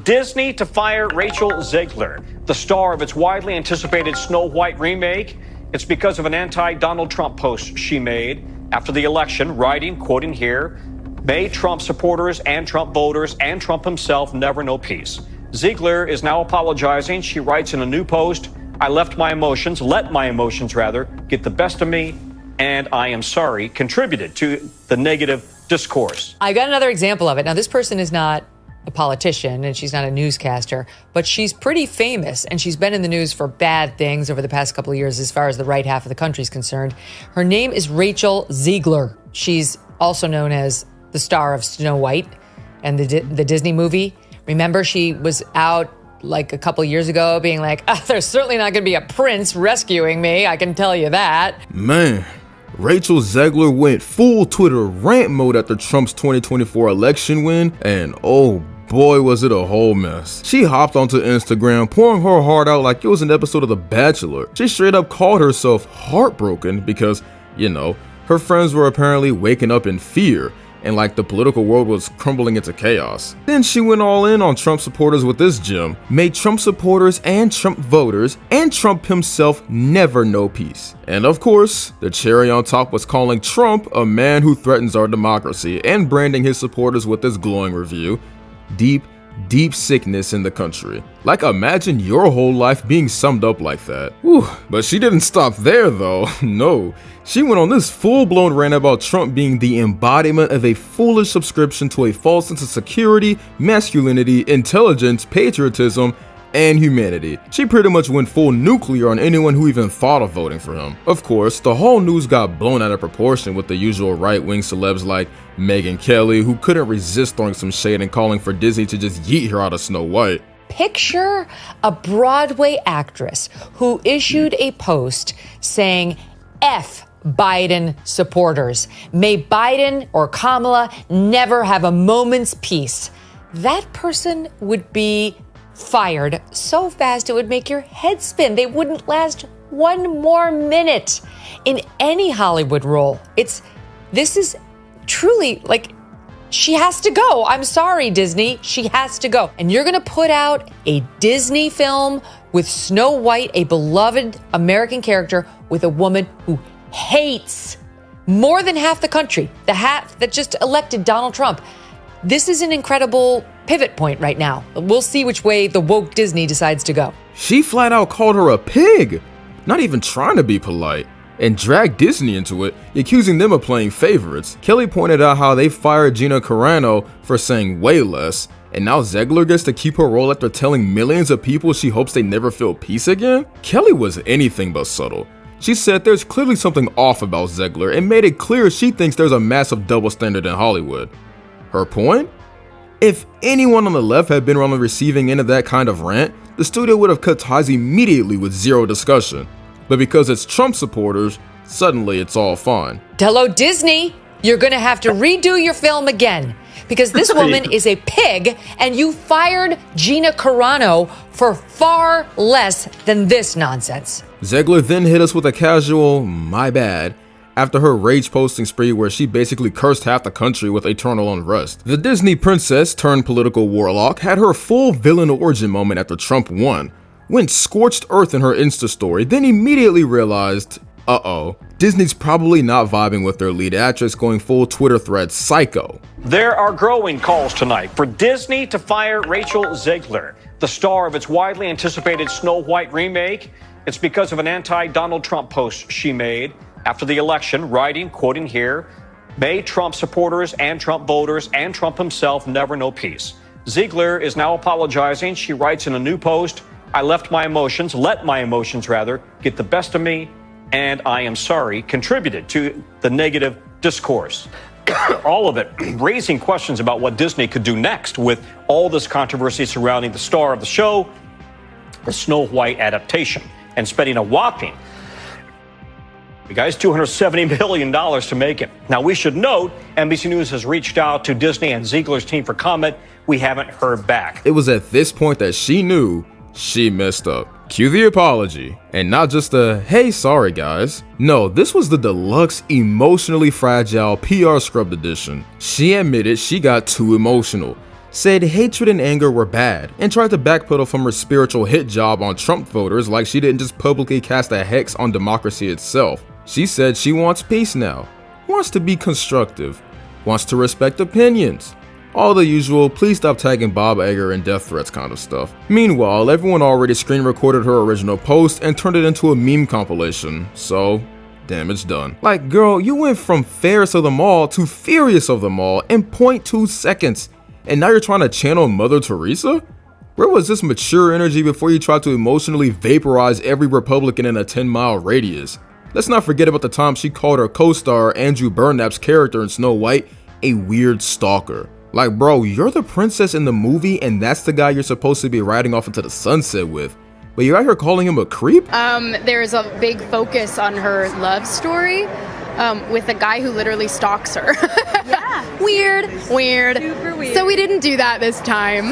Disney to fire Rachel Zegler, the star of its widely anticipated Snow White remake. It's because of an anti-Donald Trump post she made after the election, writing, quoting here, "May Trump supporters and Trump voters and Trump himself never know peace." Zegler is now apologizing. She writes in a new post, "I let my emotions get the best of me, and I am sorry," contributed to the negative discourse. I got another example of it. Now, this person is not a politician and she's not a newscaster, but she's pretty famous and she's been in the news for bad things over the past couple of years as far as the right half of the country is concerned. Her name is Rachel Zegler. She's also known as the star of Snow White and the Disney movie. Remember, she was out like a couple years ago being like, there's certainly not going to be a prince rescuing me. I can tell you that. Man, Rachel Zegler went full Twitter rant mode after Trump's 2024 election win, and oh boy was it a whole mess. She hopped onto Instagram pouring her heart out like it was an episode of The Bachelor. She straight up called herself heartbroken because, her friends were apparently waking up in fear and like the political world was crumbling into chaos. Then she went all in on Trump supporters with this gem: "May Trump supporters and Trump voters and Trump himself never know peace." And of course, the cherry on top was calling Trump a man who threatens our democracy and branding his supporters with this glowing review: "Deep, deep sickness in the country." Like, imagine your whole life being summed up like that. Whew. But she didn't stop there though. No. She went on this full-blown rant about Trump being the embodiment of a foolish subscription to a false sense of security, masculinity, intelligence, patriotism, and humanity. She pretty much went full nuclear on anyone who even thought of voting for him. Of course, the whole news got blown out of proportion with the usual right-wing celebs like Megyn Kelly, who couldn't resist throwing some shade and calling for Disney to just yeet her out of Snow White. Picture a Broadway actress who issued a post saying, "F Biden supporters. May Biden or Kamala never have a moment's peace." That person would be fired so fast it would make your head spin. They wouldn't last one more minute in any Hollywood role. This is truly like, she has to go. I'm sorry, Disney. She has to go. And you're going to put out a Disney film with Snow White, a beloved American character, with a woman who hates more than half the country, the half that just elected Donald Trump. This is an incredible pivot point right now. We'll see which way the woke Disney decides to go. She flat out called her a pig, not even trying to be polite, and dragged Disney into it, accusing them of playing favorites. Kelly pointed out how they fired Gina Carano for saying way less, and now Zegler gets to keep her role after telling millions of people she hopes they never feel peace again? Kelly was anything but subtle. She said there's clearly something off about Zegler and made it clear she thinks there's a massive double standard in Hollywood. Her point? If anyone on the left had been on the receiving end of that kind of rant, the studio would have cut ties immediately with zero discussion. But because it's Trump supporters, suddenly it's all fine. Hello, Disney. You're going to have to redo your film again because this woman is a pig and you fired Gina Carano for far less than this nonsense. Zegler then hit us with a casual, "my bad," after her rage posting spree where she basically cursed half the country with eternal unrest. The Disney princess turned political warlock had her full villain origin moment after Trump won, went scorched earth in her Insta story, then immediately realized, Disney's probably not vibing with their lead actress, going full Twitter thread psycho. There are growing calls tonight for Disney to fire Rachel Zegler, the star of its widely anticipated Snow White remake. It's because of an anti-Donald Trump post she made after the election, writing, quoting here, "May Trump supporters and Trump voters and Trump himself never know peace." Zegler is now apologizing. She writes in a new post, "I let my emotions get the best of me, and I am sorry," contributed to the negative discourse. All of it raising questions about what Disney could do next with all this controversy surrounding the star of the show, the Snow White adaptation, and spending a whopping, $270 million to make it. Now, we should note, NBC News has reached out to Disney and Ziegler's team for comment. We haven't heard back. It was at this point that she knew she messed up. Cue the apology. And not just a, "hey, sorry guys." No, this was the deluxe emotionally fragile PR scrubbed edition. She admitted she got too emotional. said hatred and anger were bad, and tried to backpedal from her spiritual hit job on Trump voters like she didn't just publicly cast a hex on democracy itself. She said she wants peace now, wants to be constructive, wants to respect opinions. All the usual, please stop tagging Bob Iger and death threats kind of stuff. Meanwhile, everyone already screen recorded her original post and turned it into a meme compilation, so damage done. Like, girl, you went from fairest of them all to furious of them all in 0.2 seconds, and now you're trying to channel Mother Teresa? Where was this mature energy before you tried to emotionally vaporize every Republican in a 10-mile radius? Let's not forget about the time she called her co-star Andrew Burnap's character in Snow White a weird stalker. Like, bro, you're the princess in the movie and that's the guy you're supposed to be riding off into the sunset with. But you're out here calling him a creep? There's a big focus on her love story with a guy who literally stalks her. Yeah. Weird. Super weird. So we didn't do that this time.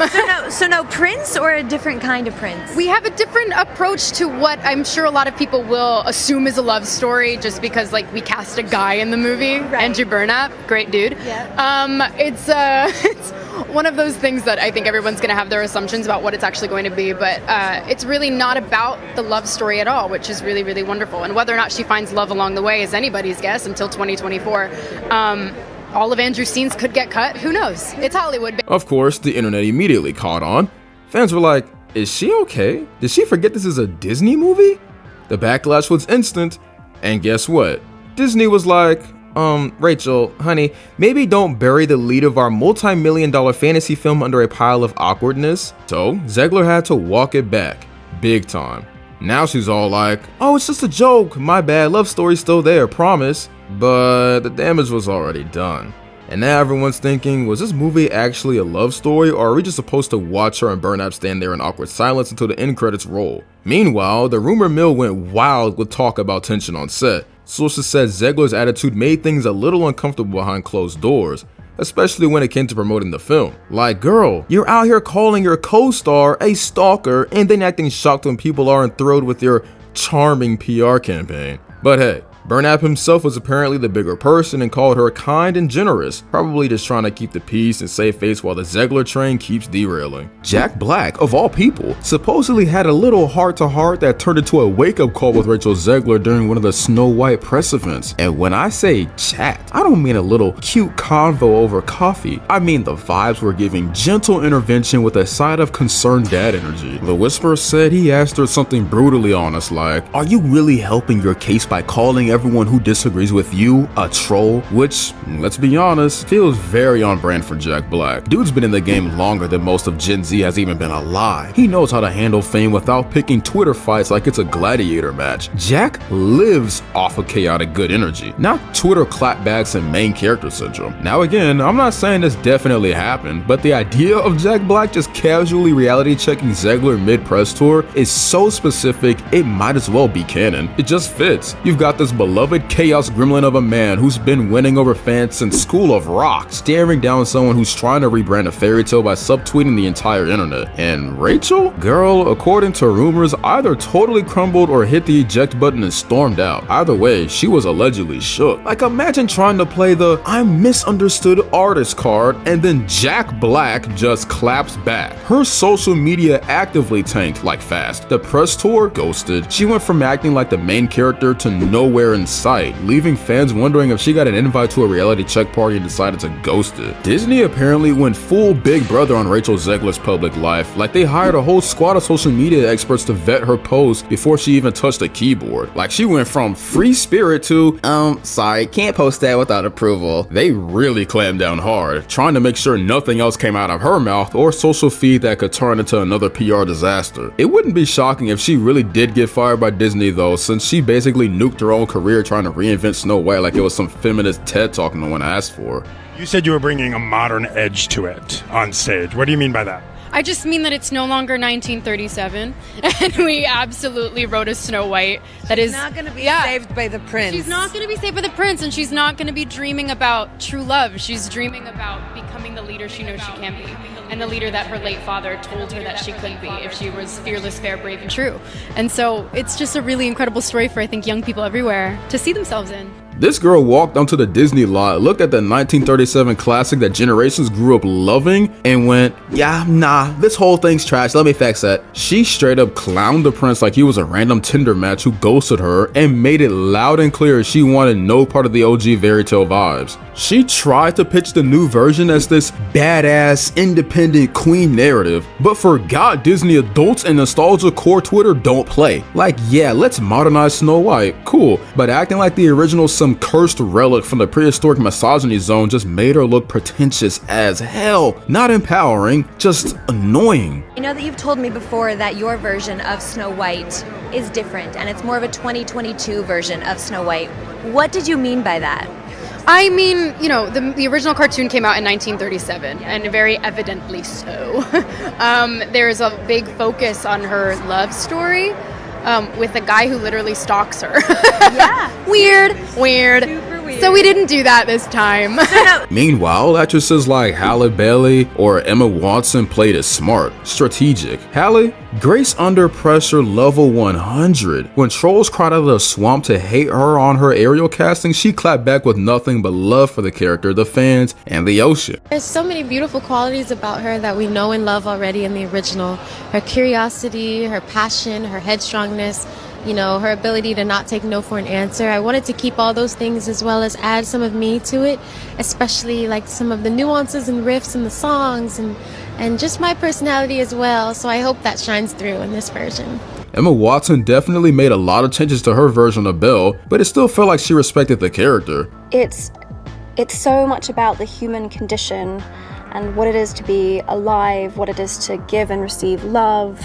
So no prince or a different kind of prince? We have a different approach to what I'm sure a lot of people will assume is a love story just because, like, we cast a guy in the movie. Right. Andrew Burnap, great dude. Yeah. It's one of those things that I think everyone's going to have their assumptions about what it's actually going to be, but it's really not about the love story at all, which is really, really wonderful. And whether or not she finds love along the way is anybody's guess until 2024. All of Andrew's scenes could get cut. Who knows? It's Hollywood. Of course, the internet immediately caught on. Fans were like, is she okay? Did she forget this is a Disney movie? The backlash was instant, and guess what? Disney was like, Rachel, honey, maybe don't bury the lead of our multi-million-dollar fantasy film under a pile of awkwardness. So, Zegler had to walk it back. Big time. Now she's all like, oh, it's just a joke, my bad, love story's still there, promise. But the damage was already done. And now everyone's thinking, was this movie actually a love story, or are we just supposed to watch her and Burnap stand there in awkward silence until the end credits roll? Meanwhile, the rumor mill went wild with talk about tension on set. Sources said Zegler's attitude made things a little uncomfortable behind closed doors, especially when it came to promoting the film. Like, girl, you're out here calling your co-star a stalker and then acting shocked when people aren't thrilled with your charming PR campaign. But hey, Burnap himself was apparently the bigger person and called her kind and generous, probably just trying to keep the peace and save face while the Zegler train keeps derailing. Jack Black, of all people, supposedly had a little heart-to-heart that turned into a wake-up call with Rachel Zegler during one of the Snow White press events. And when I say chat, I don't mean a little cute convo over coffee. I mean the vibes were giving gentle intervention with a side of concerned dad energy. The Whisperer said he asked her something brutally honest like, are you really helping your case by calling everyone who disagrees with you a troll? Which, let's be honest, feels very on brand for Jack Black. Dude's been in the game longer than most of Gen Z has even been alive. He knows how to handle fame without picking Twitter fights like it's a gladiator match. Jack lives off of chaotic good energy, not Twitter clapbacks and main character syndrome. Now again, I'm not saying this definitely happened, but the idea of Jack Black just casually reality checking Zegler mid-press tour is so specific, it might as well be canon. It just fits. You've got this beloved chaos gremlin of a man who's been winning over fans since School of Rock, staring down someone who's trying to rebrand a fairy tale by subtweeting the entire internet. And Rachel? Girl, according to rumors, either totally crumbled or hit the eject button and stormed out. Either way, she was allegedly shook. Like, imagine trying to play the I'm misunderstood artist card and then Jack Black just claps back. Her social media actively tanked like fast. The press tour ghosted. She went from acting like the main character to nowhere in sight, leaving fans wondering if she got an invite to a reality check party and decided to ghost it. Disney apparently went full Big Brother on Rachel Zegler's public life, like they hired a whole squad of social media experts to vet her post before she even touched a keyboard. Like, she went from free spirit to, sorry, can't post that without approval. They really clamped down hard, trying to make sure nothing else came out of her mouth or social feed that could turn into another PR disaster. It wouldn't be shocking if she really did get fired by Disney though, since she basically nuked her own career trying to reinvent Snow White like it was some feminist TED Talk no one asked for. You said you were bringing a modern edge to it on stage. What do you mean by that? I just mean that it's no longer 1937, and we absolutely wrote a Snow White that is not going to be saved by the prince. She's not going to be saved by the prince, and she's not going to be dreaming about true love. She's dreaming about becoming the leader she knows she can be, and the leader that her late father told her that she could be if she was fearless, fair, brave, and true. And so it's just a really incredible story for, I think, young people everywhere to see themselves in. This girl walked onto the Disney lot, looked at the 1937 classic that generations grew up loving, and went, yeah, nah, this whole thing's trash, let me fix it. She straight up clowned the prince like he was a random Tinder match who ghosted her, and made it loud and clear she wanted no part of the OG fairy tale vibes. She tried to pitch the new version as this badass, independent queen narrative, but forgot Disney adults and nostalgia core Twitter don't play. Like, yeah, let's modernize Snow White, cool, but acting like the original some cursed relic from the prehistoric misogyny zone just made her look pretentious as hell. Not empowering, just annoying. I know that you've told me before that your version of Snow White is different and it's more of a 2022 version of Snow White. What did you mean by that? I mean, you know, the original cartoon came out in 1937, and very evidently so. There's a big focus on her love story with a guy who literally stalks her. Yeah. Weird. Super weird. So we didn't do that this time. Meanwhile, actresses like Halle Bailey or Emma Watson played it smart, strategic. Halle, grace under pressure level 100. When trolls cried out of the swamp to hate her on her Ariel casting, she clapped back with nothing but love for the character, the fans, and the ocean. There's so many beautiful qualities about her that we know and love already in the original. Her curiosity, her passion, her headstrongness, you know, her ability to not take no for an answer. I wanted to keep all those things as well as add some of me to it, especially like some of the nuances and riffs in the songs and just my personality as well. So I hope that shines through in this version. Emma Watson definitely made a lot of changes to her version of Belle, but it still felt like she respected the character. It's so much about the human condition and what it is to be alive, what it is to give and receive love,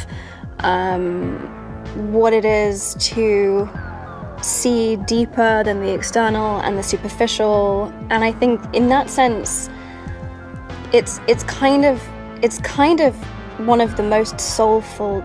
what it is to see deeper than the external and the superficial. And I think in that sense, it's kind of one of the most soulful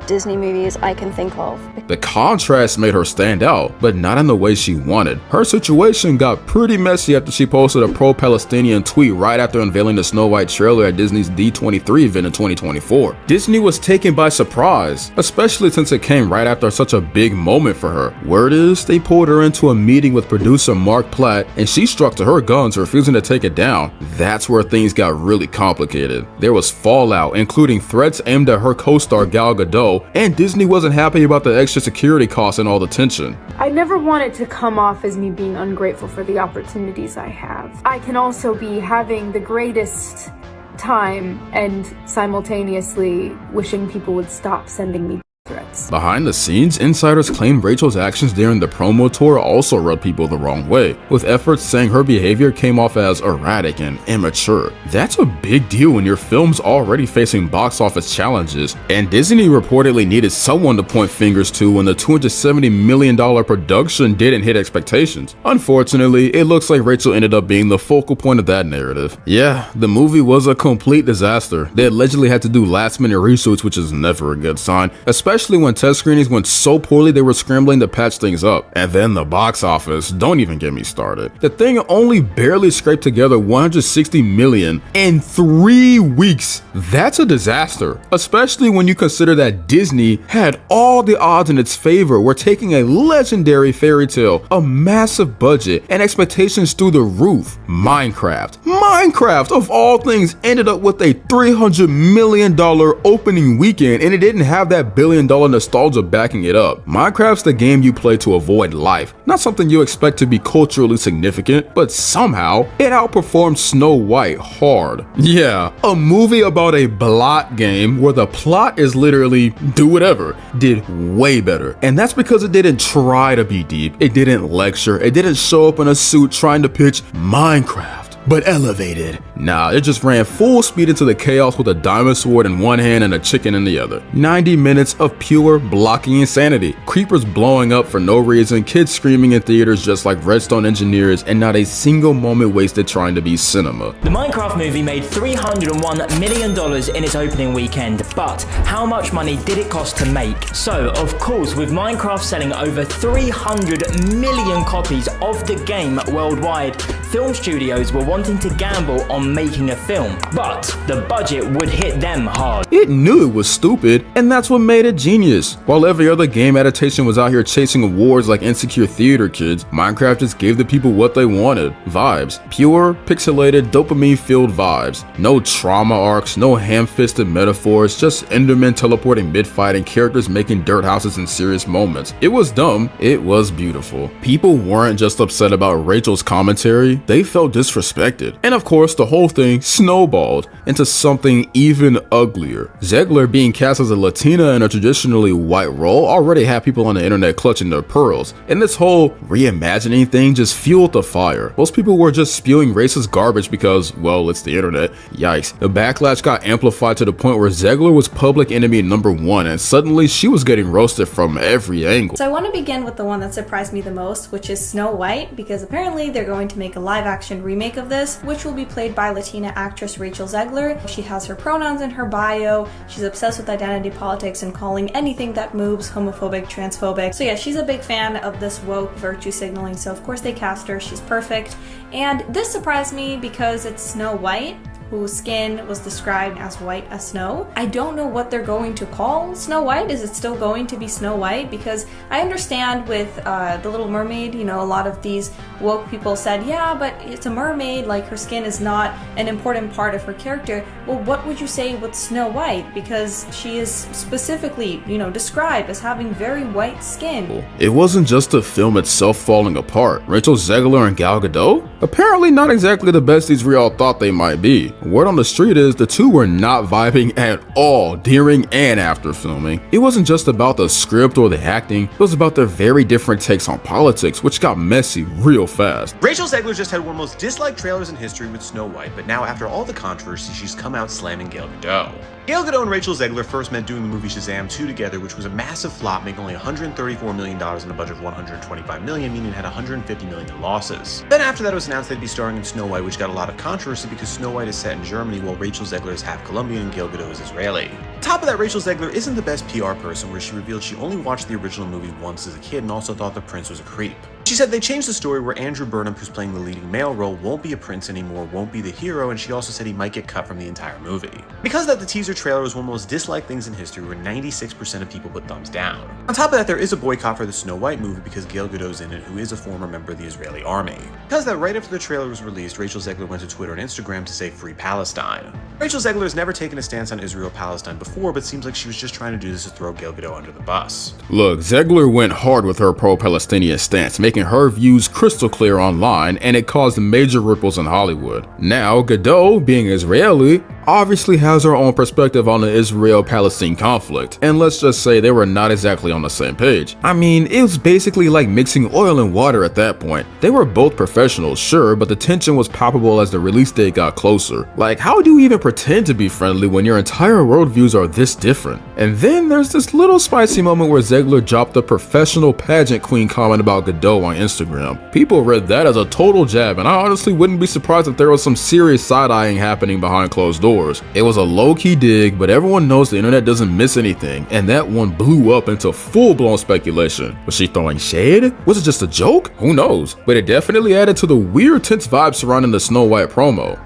Disney movies I can think of. The contrast made her stand out, but not in the way she wanted. Her situation got pretty messy after she posted a pro-Palestinian tweet right after unveiling the Snow White trailer at Disney's D23 event in 2024. Disney was taken by surprise, especially since it came right after such a big moment for her. Word is, they pulled her into a meeting with producer Mark Platt, and she struck to her guns, refusing to take it down. That's where things got really complicated. There was fallout, including threats aimed at her co-star Gal Gadot, and Disney wasn't happy about the extra security costs and all the tension. I never want it to come off as me being ungrateful for the opportunities I have. I can also be having the greatest time and simultaneously wishing people would stop sending me threats. Behind the scenes, insiders claim Rachel's actions during the promo tour also rubbed people the wrong way, with efforts saying her behavior came off as erratic and immature. That's a big deal when your film's already facing box office challenges, and Disney reportedly needed someone to point fingers to when the $270 million production didn't hit expectations. Unfortunately, it looks like Rachel ended up being the focal point of that narrative. Yeah, the movie was a complete disaster. They allegedly had to do last-minute reshoots, which is never a good sign, especially when test screenings went so poorly they were scrambling to patch things up. And then the box office, don't even get me started. The thing only barely scraped together $160 million in 3 weeks. That's a disaster, especially when you consider that Disney had all the odds in its favor. We're taking a legendary fairy tale, a massive budget, and expectations through the roof. Minecraft of all things ended up with a $300 million opening weekend, and it didn't have that billion-dollar nostalgia backing it up. Minecraft's the game you play to avoid life, not something you expect to be culturally significant, but somehow it outperformed Snow White hard. Yeah, a movie about a blot game where the plot is literally do whatever did way better, and that's because it didn't try to be deep, it didn't lecture, it didn't show up in a suit trying to pitch Minecraft, but elevated. Nah, it just ran full speed into the chaos with a diamond sword in one hand and a chicken in the other. 90 minutes of pure blocking insanity. Creepers blowing up for no reason, kids screaming in theaters just like Redstone engineers, and not a single moment wasted trying to be cinema. The Minecraft movie made $301 million in its opening weekend, but how much money did it cost to make? So, of course, with Minecraft selling over 300 million copies of the game worldwide, film studios were wanting to gamble on making a film, but the budget would hit them hard. It knew it was stupid, and that's what made it genius. While every other game adaptation was out here chasing awards like insecure theater kids, Minecraft just gave the people what they wanted. Vibes. Pure, pixelated, dopamine-filled vibes. No trauma arcs, no ham-fisted metaphors, just Endermen teleporting mid-fight and characters making dirt houses in serious moments. It was dumb, it was beautiful. People weren't just upset about Rachel's commentary, they felt disrespected. And of course, the whole thing snowballed into something even uglier. Zegler being cast as a Latina in a traditionally white role already had people on the internet clutching their pearls, and this whole reimagining thing just fueled the fire. Most people were just spewing racist garbage because, well, it's the internet. Yikes. The backlash got amplified to the point where Zegler was public enemy #1, and suddenly she was getting roasted from every angle. So I want to begin with the one that surprised me the most, which is Snow White, because apparently they're going to make a live-action remake of this, which will be played by Latina actress Rachel Zegler. She has her pronouns in her bio, she's obsessed with identity politics and calling anything that moves homophobic, transphobic. So yeah, she's a big fan of this woke virtue signaling, so of course they cast her, she's perfect. And this surprised me because it's Snow White, whose skin was described as white as snow. I don't know what they're going to call Snow White. Is it still going to be Snow White? Because I understand with The Little Mermaid, you know, a lot of these woke people said, yeah, but it's a mermaid, like her skin is not an important part of her character. Well, what would you say with Snow White? Because she is specifically, you know, described as having very white skin. It wasn't just the film itself falling apart. Rachel Zegler and Gal Gadot? Apparently not exactly the besties we all thought they might be. Word on the street is the two were not vibing at all during and after filming. It wasn't just about the script or the acting, it was about their very different takes on politics, which got messy real fast. Rachel Zegler just had one of the most disliked trailers in history with Snow White, but now after all the controversy, she's come out slamming Gal Gadot. Gal Gadot and Rachel Zegler first met doing the movie Shazam 2 together, which was a massive flop, making only $134 million in a budget of $125 million, meaning it had $150 million in losses. Then after that, it was announced they'd be starring in Snow White, which got a lot of controversy because Snow White is set in Germany, while Rachel Zegler is half Colombian and Gal Gadot is Israeli. On top of that, Rachel Zegler isn't the best PR person, where she revealed she only watched the original movie once as a kid and also thought the prince was a creep. She said they changed the story where Andrew Burnham, who's playing the leading male role, won't be a prince anymore, won't be the hero, and she also said he might get cut from the entire movie. Because of that, the teaser trailer was one of the most disliked things in history, where 96% of people put thumbs down. On top of that, there is a boycott for the Snow White movie because Gal Gadot's in it, who is a former member of the Israeli army. Because of that, right after the trailer was released, Rachel Zegler went to Twitter and Instagram to say Free Palestine. Rachel Zegler has never taken a stance on Israel-Palestine before, but seems like she was just trying to do this to throw Gal Gadot under the bus. Look, Zegler went hard with her pro-Palestinian stance, making her views crystal clear online, and it caused major ripples in Hollywood. Now, Gadot, being Israeli, obviously has her own perspective on the Israel-Palestine conflict, and let's just say they were not exactly on the same page. I mean, it was basically like mixing oil and water at that point. They were both professionals, sure, but the tension was palpable as the release date got closer. Like, how do you even pretend to be friendly when your entire worldviews are this different? And then there's this little spicy moment where Zegler dropped a professional pageant queen comment about Gadot on Instagram. People read that as a total jab, and I honestly wouldn't be surprised if there was some serious side-eyeing happening behind closed doors. It was a low-key dig, but everyone knows the internet doesn't miss anything, and that one blew up into full-blown speculation. Was she throwing shade? Was it just a joke? Who knows? But it definitely added to the weird tense vibe surrounding the Snow White promo.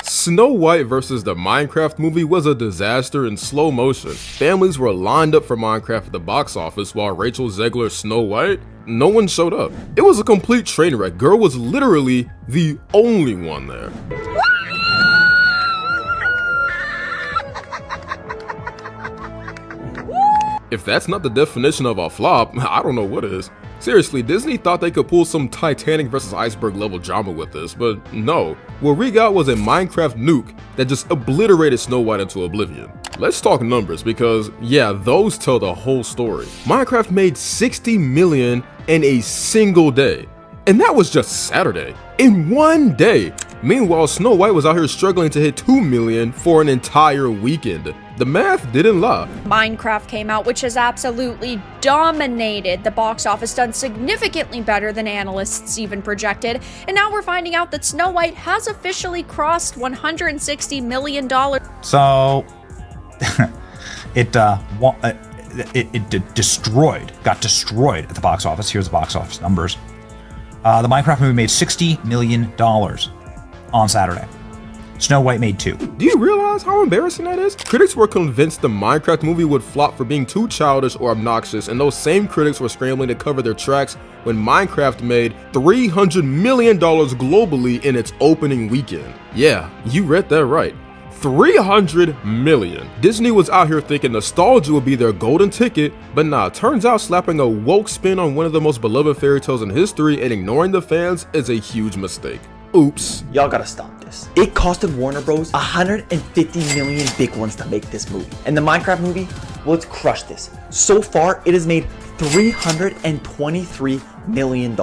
Snow White versus the Minecraft movie was a disaster in slow motion. Families were lined up for Minecraft at the box office while Rachel Zegler's Snow White, no one showed up. It was a complete train wreck. Girl was literally the only one there. If that's not the definition of a flop, I don't know what is. Seriously, Disney thought they could pull some Titanic versus iceberg level drama with this, but no. What we got was a Minecraft nuke that just obliterated Snow White into oblivion. Let's talk numbers because, yeah, those tell the whole story. Minecraft made $60 million in a single day. And that was just Saturday. In one day. Meanwhile, Snow White was out here struggling to hit 2 million for an entire weekend. The math didn't lie. Minecraft came out, which has absolutely dominated the box office, done significantly better than analysts even projected. And now we're finding out that Snow White has officially crossed $160 million. So, it got destroyed at the box office. Here's the box office numbers. The Minecraft movie made $60 million on Saturday. Snow White made 2. Do you realize how embarrassing that is? Critics were convinced the Minecraft movie would flop for being too childish or obnoxious, and those same critics were scrambling to cover their tracks when Minecraft made $300 million globally in its opening weekend. Yeah, you read that right. 300 million. Disney was out here thinking nostalgia would be their golden ticket, but nah, turns out slapping a woke spin on one of the most beloved fairy tales in history and ignoring the fans is a huge mistake. Oops. Y'all gotta stop this. It costed Warner Bros. 150 million big ones to make this movie. And the Minecraft movie, well, it's crushed this. So far, it has made $323 million.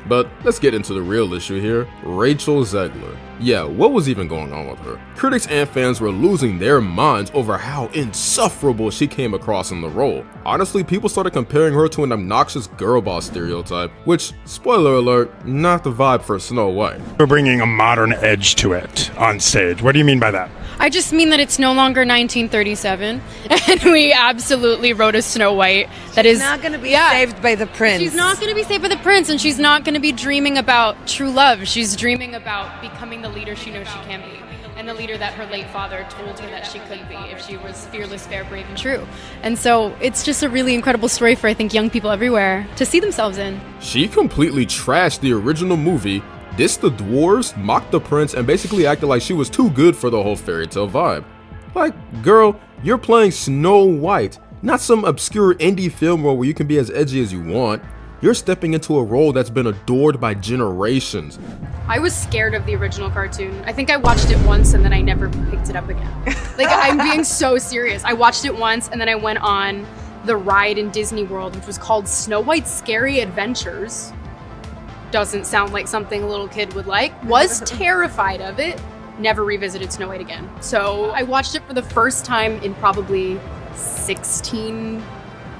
But let's get into the real issue here. Rachel Zegler. Yeah, what was even going on with her? Critics and fans were losing their minds over how insufferable she came across in the role. Honestly, people started comparing her to an obnoxious girl boss stereotype, which, spoiler alert, not the vibe for Snow White. We're bringing a modern edge to it on stage. What do you mean by that? I just mean that it's no longer 1937, and we absolutely wrote a Snow White that is not going to be saved by the prince. She's not going to be saved by the prince, and she's not going to be dreaming about true love. She's dreaming about becoming the leader she knows she can be, and the leader that her late father told her that she could be if she was fearless, fair, brave, and true. And so it's just a really incredible story for, I think, young people everywhere to see themselves in. She completely trashed the original movie, dissed the dwarves, mocked the prince, and basically acted like she was too good for the whole fairy tale vibe. Like, girl, you're playing Snow White, not some obscure indie film role where you can be as edgy as you want. You're stepping into a role that's been adored by generations. I was scared of the original cartoon. I think I watched it once and then I never picked it up again. Like, I'm being so serious. I watched it once and then I went on the ride in Disney World, which was called Snow White's Scary Adventures. Doesn't sound like something a little kid would like. Was terrified of it. Never revisited Snow White again. So I watched it for the first time in probably 16,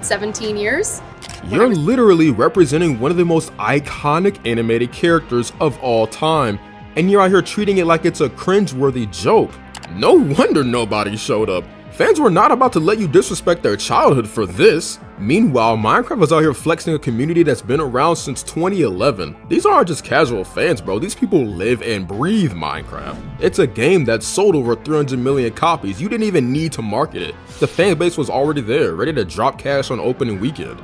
17 years. You're literally representing one of the most iconic animated characters of all time, and you're out here treating it like it's a cringeworthy joke. No wonder nobody showed up. Fans were not about to let you disrespect their childhood for this. Meanwhile, Minecraft is out here flexing a community that's been around since 2011. These aren't just casual fans, bro. These people live and breathe Minecraft. It's a game that sold over 300 million copies. You didn't even need to market it. The fan base was already there, ready to drop cash on opening weekend.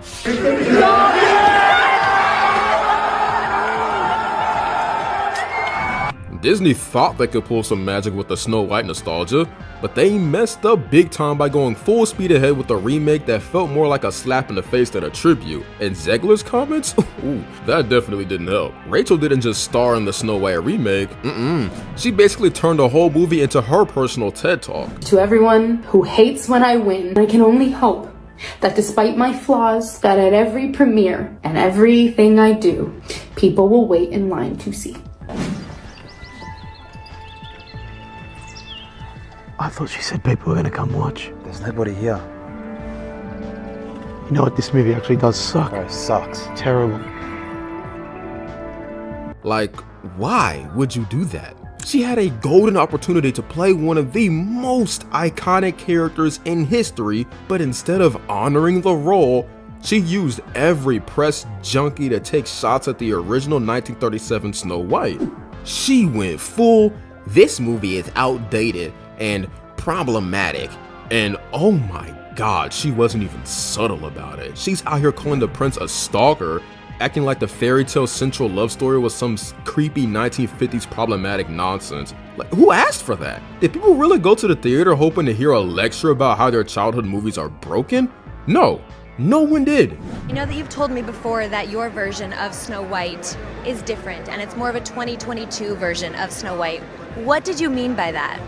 Disney thought they could pull some magic with the Snow White nostalgia, but they messed up big time by going full speed ahead with a remake that felt more like a slap in the face than a tribute. And Zegler's comments? Ooh, that definitely didn't help. Rachel didn't just star in the Snow White remake, she basically turned the whole movie into her personal TED Talk. To everyone who hates when I win, I can only hope that despite my flaws, that at every premiere and everything I do, people will wait in line to see. I thought she said people were gonna come watch. There's nobody here. You know what, this movie actually does suck. Oh, it sucks. Terrible. Like, why would you do that? She had a golden opportunity to play one of the most iconic characters in history, but instead of honoring the role, she used every press junkie to take shots at the original 1937 Snow White. She went full, this movie is outdated and problematic, and oh my god, she wasn't even subtle about it. She's out here calling the prince a stalker, acting like the fairy tale central love story was some creepy 1950s problematic nonsense. Like, who asked for that? Did people really go to the theater hoping to hear a lecture about how their childhood movies are broken? No, no one did. You know that you've told me before that your version of Snow White is different and it's more of a 2022 version of Snow White. What did you mean by that?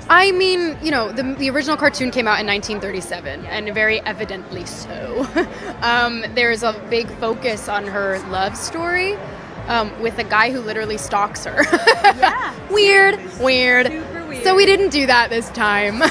I mean, you know, the original cartoon came out in 1937, and very evidently so. There's a big focus on her love story with a guy who literally stalks her. Yeah. Weird. Super weird. So we didn't do that this time.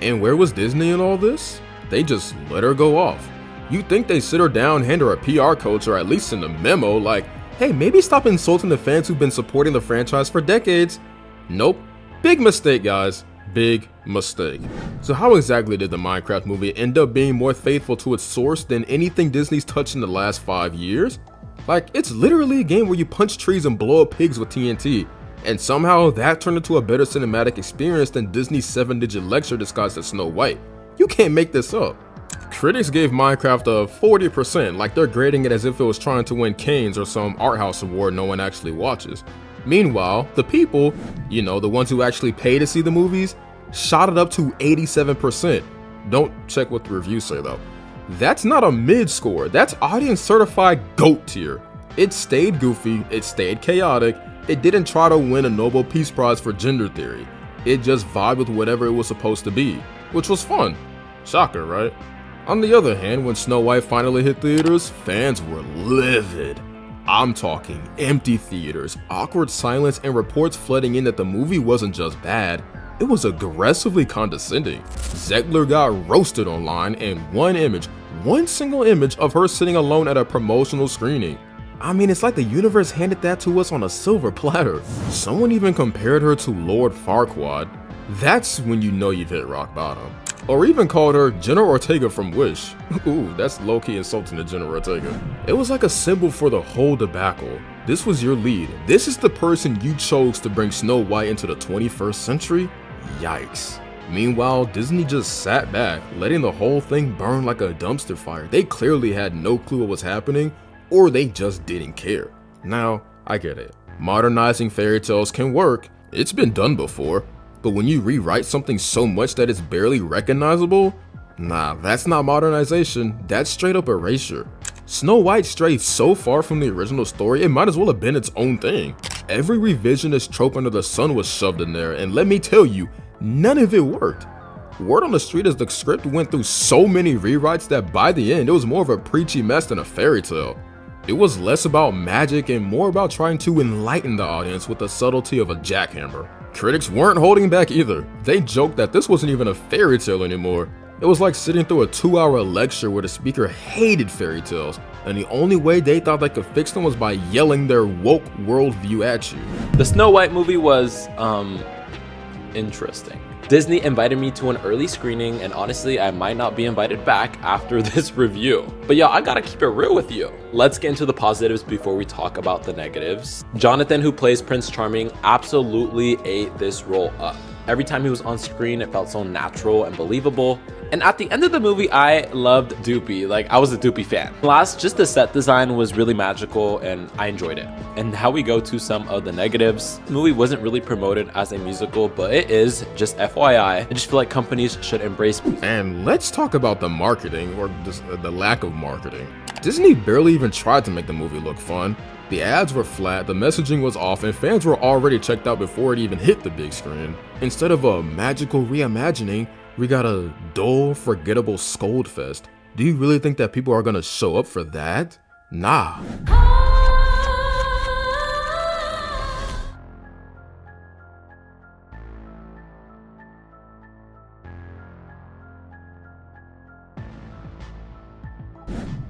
And where was Disney in all this? They just let her go off. You'd think they sit her down, hand her a PR coach, or at least send a memo like, hey, maybe stop insulting the fans who've been supporting the franchise for decades. Nope. Big mistake, guys. Big mistake. So how exactly did the Minecraft movie end up being more faithful to its source than anything Disney's touched in the last 5 years? Like, it's literally a game where you punch trees and blow up pigs with TNT. And somehow that turned into a better cinematic experience than Disney's 7-digit lecture disguised as Snow White. You can't make this up. Critics gave Minecraft a 40%, like they're grading it as if it was trying to win Canes or some art house award no one actually watches. Meanwhile, the people, you know, the ones who actually pay to see the movies, shot it up to 87%. Don't check what the reviews say though. That's not a mid score, that's audience certified GOAT tier. It stayed goofy, it stayed chaotic, it didn't try to win a Nobel Peace Prize for gender theory. It just vibed with whatever it was supposed to be, which was fun. Shocker, right? On the other hand, when Snow White finally hit theaters, fans were livid. I'm talking empty theaters, awkward silence, and reports flooding in that the movie wasn't just bad, it was aggressively condescending. Zegler got roasted online, and one single image of her sitting alone at a promotional screening. I mean, it's like the universe handed that to us on a silver platter. Someone even compared her to Lord Farquaad. That's when you know you've hit rock bottom. Or even called her Jenna Ortega from Wish. Ooh, that's low-key insulting to Jenna Ortega. It was like a symbol for the whole debacle. This was your lead. This is the person you chose to bring Snow White into the 21st century? Yikes. Meanwhile, Disney just sat back, letting the whole thing burn like a dumpster fire. They clearly had no clue what was happening, or they just didn't care. Now, I get it. Modernizing fairy tales can work. It's been done before. But when you rewrite something so much that it's barely recognizable, nah, that's not modernization, that's straight up erasure. Snow White strayed so far from the original story, it might as well have been its own thing. Every revisionist trope under the sun was shoved in there, and let me tell you, none of it worked. Word on the street is the script went through so many rewrites that by the end, it was more of a preachy mess than a fairy tale. It was less about magic and more about trying to enlighten the audience with the subtlety of a jackhammer. Critics weren't holding back either. They joked that this wasn't even a fairy tale anymore. It was like sitting through a 2-hour lecture where the speaker hated fairy tales, and the only way they thought they could fix them was by yelling their woke worldview at you. The Snow White movie was, interesting. Disney invited me to an early screening, and honestly, I might not be invited back after this review. But y'all, I gotta keep it real with you. Let's get into the positives before we talk about the negatives. Jonathan, who plays Prince Charming, absolutely ate this role up. Every time he was on screen, it felt so natural and believable. And at the end of the movie, I loved Doopy. Like, I was a Doopy fan. Last, just the set design was really magical and I enjoyed it. And how we go to some of the negatives. The movie wasn't really promoted as a musical, but it is, just FYI. I just feel like companies should embrace music. And let's talk about the marketing, or just the lack of marketing. Disney barely even tried to make the movie look fun. The ads were flat, the messaging was off, and fans were already checked out before it even hit the big screen. Instead of a magical reimagining, we got a dull, forgettable scold fest. Do you really think that people are gonna show up for that? Nah.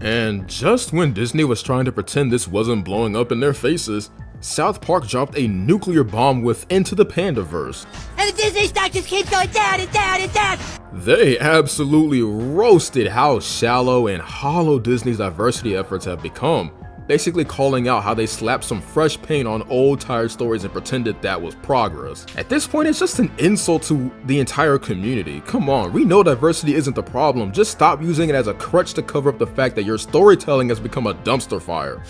And just when Disney was trying to pretend this wasn't blowing up in their faces, South Park dropped a nuclear bomb with Into the Pandaverse. And the Disney stock just keeps going down and down and down. They absolutely roasted how shallow and hollow Disney's diversity efforts have become, basically calling out how they slapped some fresh paint on old tired stories and pretended that was progress. At this point, it's just an insult to the entire community. Come on, we know diversity isn't the problem, just stop using it as a crutch to cover up the fact that your storytelling has become a dumpster fire.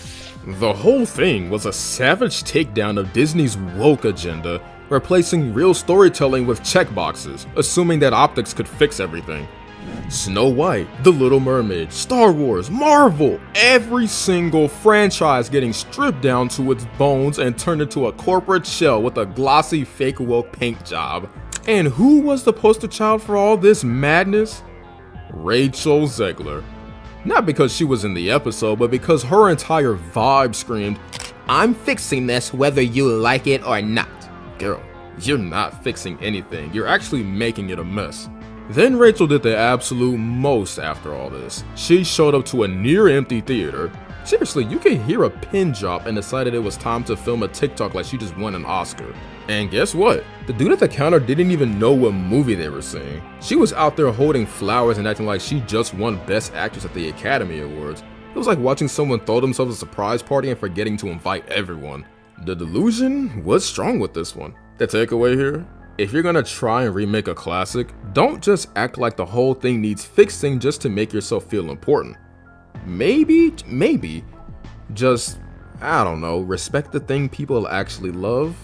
The whole thing was a savage takedown of Disney's woke agenda, replacing real storytelling with checkboxes, assuming that optics could fix everything. Snow White, The Little Mermaid, Star Wars, Marvel, every single franchise getting stripped down to its bones and turned into a corporate shell with a glossy fake woke paint job. And who was the poster child for all this madness? Rachel Zegler. Not because she was in the episode, but because her entire vibe screamed, "I'm fixing this whether you like it or not." Girl, you're not fixing anything. You're actually making it a mess. Then Rachel did the absolute most after all this. She showed up to a near-empty theater. Seriously, you could hear a pin drop and decided it was time to film a TikTok like she just won an Oscar. And guess what? The dude at the counter didn't even know what movie they were seeing. She was out there holding flowers and acting like she just won Best Actress at the Academy Awards. It was like watching someone throw themselves a surprise party and forgetting to invite everyone. The delusion was strong with this one. The takeaway here? If you're gonna try and remake a classic, don't just act like the whole thing needs fixing just to make yourself feel important. Maybe, just, I don't know, respect the thing people actually love.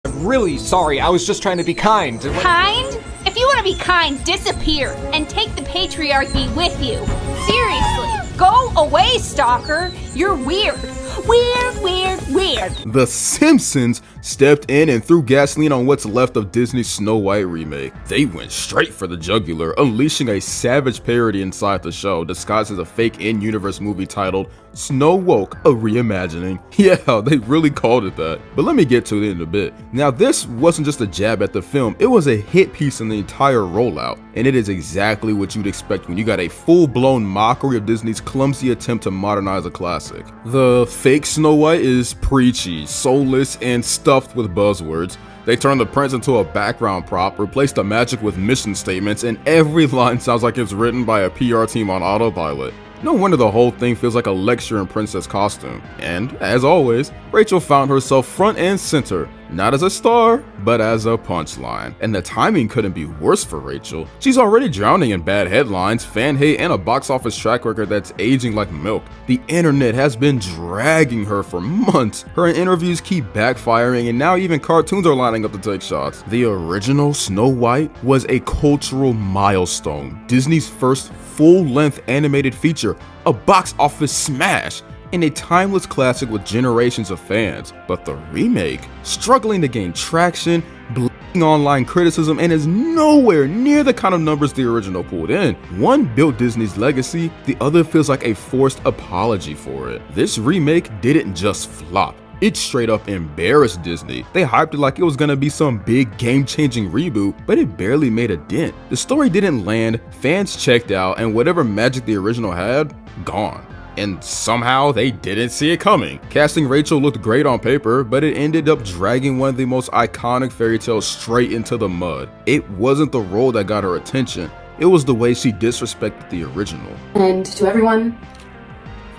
I'm really sorry, I was just trying to be kind. Kind? If you want to be kind, disappear and take the patriarchy with you. Seriously, go away, stalker. You're weird. Weird. The Simpsons stepped in and threw gasoline on what's left of Disney's Snow White remake. They went straight for the jugular, unleashing a savage parody inside the show, disguised as a fake in-universe movie titled Snow Woke, a reimagining. Yeah, they really called it that. But let me get to it in a bit. Now, this wasn't just a jab at the film, it was a hit piece in the entire rollout. And it is exactly what you'd expect when you got a full-blown mockery of Disney's clumsy attempt to modernize a classic. The fake Snow White is preachy, soulless, and stuffed with buzzwords. They turned the prince into a background prop, replaced the magic with mission statements, and every line sounds like it's written by a PR team on autopilot. No wonder the whole thing feels like a lecture in princess costume. And, as always, Rachel found herself front and center, not as a star, but as a punchline. And the timing couldn't be worse for Rachel. She's already drowning in bad headlines, fan hate, and a box office track record that's aging like milk. The internet has been dragging her for months. Her interviews keep backfiring, and now even cartoons are lining up to take shots. The original Snow White was a cultural milestone, Disney's first full-length animated feature, a box office smash, and a timeless classic with generations of fans. But the remake, struggling to gain traction, bleeding online criticism, and is nowhere near the kind of numbers the original pulled in. One built Disney's legacy, the other feels like a forced apology for it. This remake didn't just flop. It straight up embarrassed Disney. They hyped it like it was gonna be some big game-changing reboot, but it barely made a dent. The story didn't land, fans checked out, and whatever magic the original had, gone. And somehow they didn't see it coming. Casting Rachel looked great on paper, but it ended up dragging one of the most iconic fairy tales straight into the mud. It wasn't the role that got her attention, it was the way she disrespected the original. And to everyone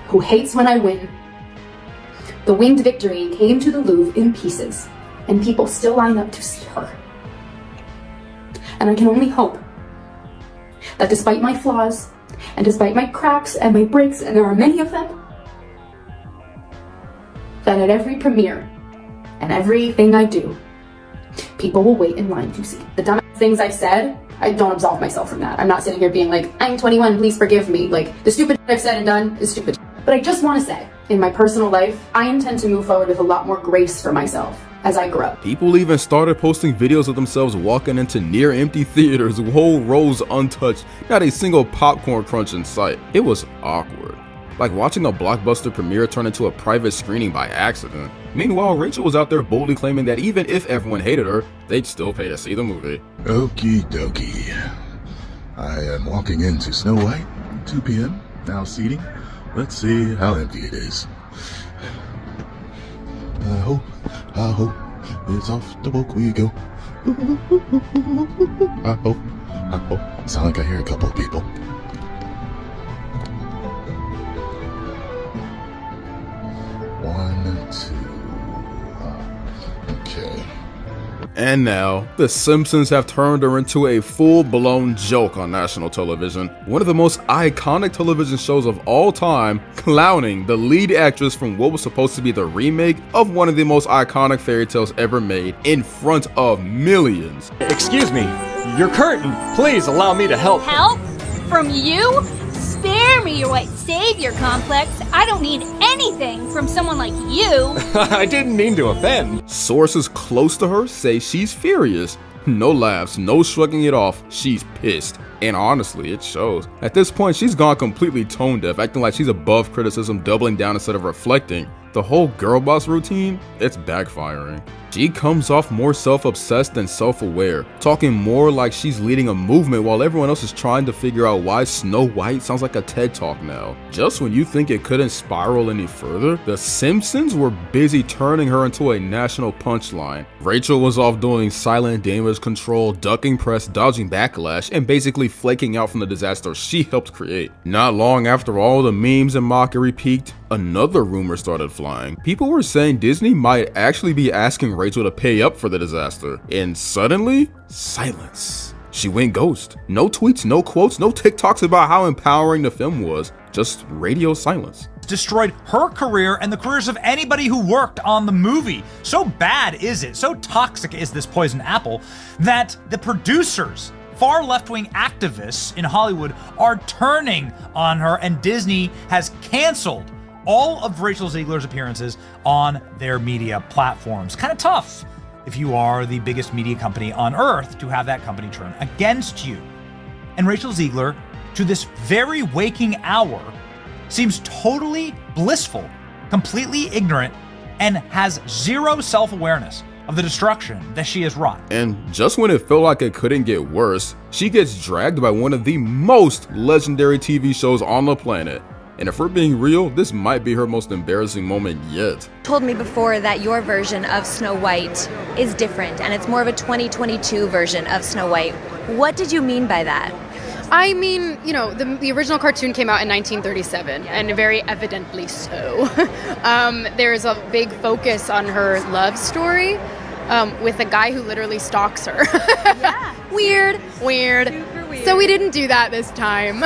who hates when I win, the winged victory came to the Louvre in pieces, and people still line up to see her. And I can only hope that despite my flaws, and despite my cracks and my breaks, and there are many of them, that at every premiere and everything I do, people will wait in line to see. The dumb things I've said, I don't absolve myself from that. I'm not sitting here being like, I'm 21, please forgive me. Like, the stupid I've said and done is stupid. But I just want to say, in my personal life, I intend to move forward with a lot more grace for myself as I grow. People even started posting videos of themselves walking into near-empty theaters, whole rows untouched, not a single popcorn crunch in sight. It was awkward. Like watching a blockbuster premiere turn into a private screening by accident. Meanwhile, Rachel was out there boldly claiming that even if everyone hated her, they'd still pay to see the movie. Okie dokie. I am walking into Snow White, 2 p.m., now seating. Let's see how empty it is. I hope it's off the book we go. I hope. Sound like I hear a couple of people. One, two. Okay. And now, the Simpsons have turned her into a full-blown joke on national television. One of the most iconic television shows of all time, clowning the lead actress from what was supposed to be the remake of one of the most iconic fairy tales ever made in front of millions. Excuse me, your curtain. Please allow me to help. Help? From you? Spare spare me your white savior complex. I don't need anything from someone like you. I didn't mean to offend. Sources close to her say she's furious. No laughs, no shrugging it off, she's pissed. And honestly, it shows. At this point, she's gone completely tone deaf, acting like she's above criticism, doubling down instead of reflecting. The whole girl boss routine, it's backfiring. She comes off more self-obsessed than self-aware, talking more like she's leading a movement while everyone else is trying to figure out why Snow White sounds like a TED Talk now. Just when you think it couldn't spiral any further, the Simpsons were busy turning her into a national punchline. Rachel was off doing silent damage control, ducking press, dodging backlash, and basically flaking out from the disaster she helped create. Not long after all the memes and mockery peaked, another rumor started flying. People were saying Disney might actually be asking Rachel to pay up for the disaster. And suddenly, silence. She went ghost. No tweets, no quotes, no TikToks about how empowering the film was. Just radio silence. Destroyed her career and the careers of anybody who worked on the movie. So bad is it, so toxic is this poison apple, that the producers, far left-wing activists in Hollywood, are turning on her, and Disney has canceled all of Rachel Zegler's appearances on their media platforms. Kind of tough if you are the biggest media company on earth to have that company turn against you. And Rachel Zegler, to this very waking hour, seems totally blissful, completely ignorant, and has zero self-awareness of the destruction that she has wrought. And just when it felt like it couldn't get worse, she gets dragged by one of the most legendary TV shows on the planet. And if we're being real, this might be her most embarrassing moment yet. Told me before that your version of Snow White is different, and it's more of a 2022 version of Snow White. What did you mean by that? I mean, you know, the original cartoon came out in 1937, and very evidently so. There's a big focus on her love story with a guy who literally stalks her. Yeah. Weird. So we didn't do that this time.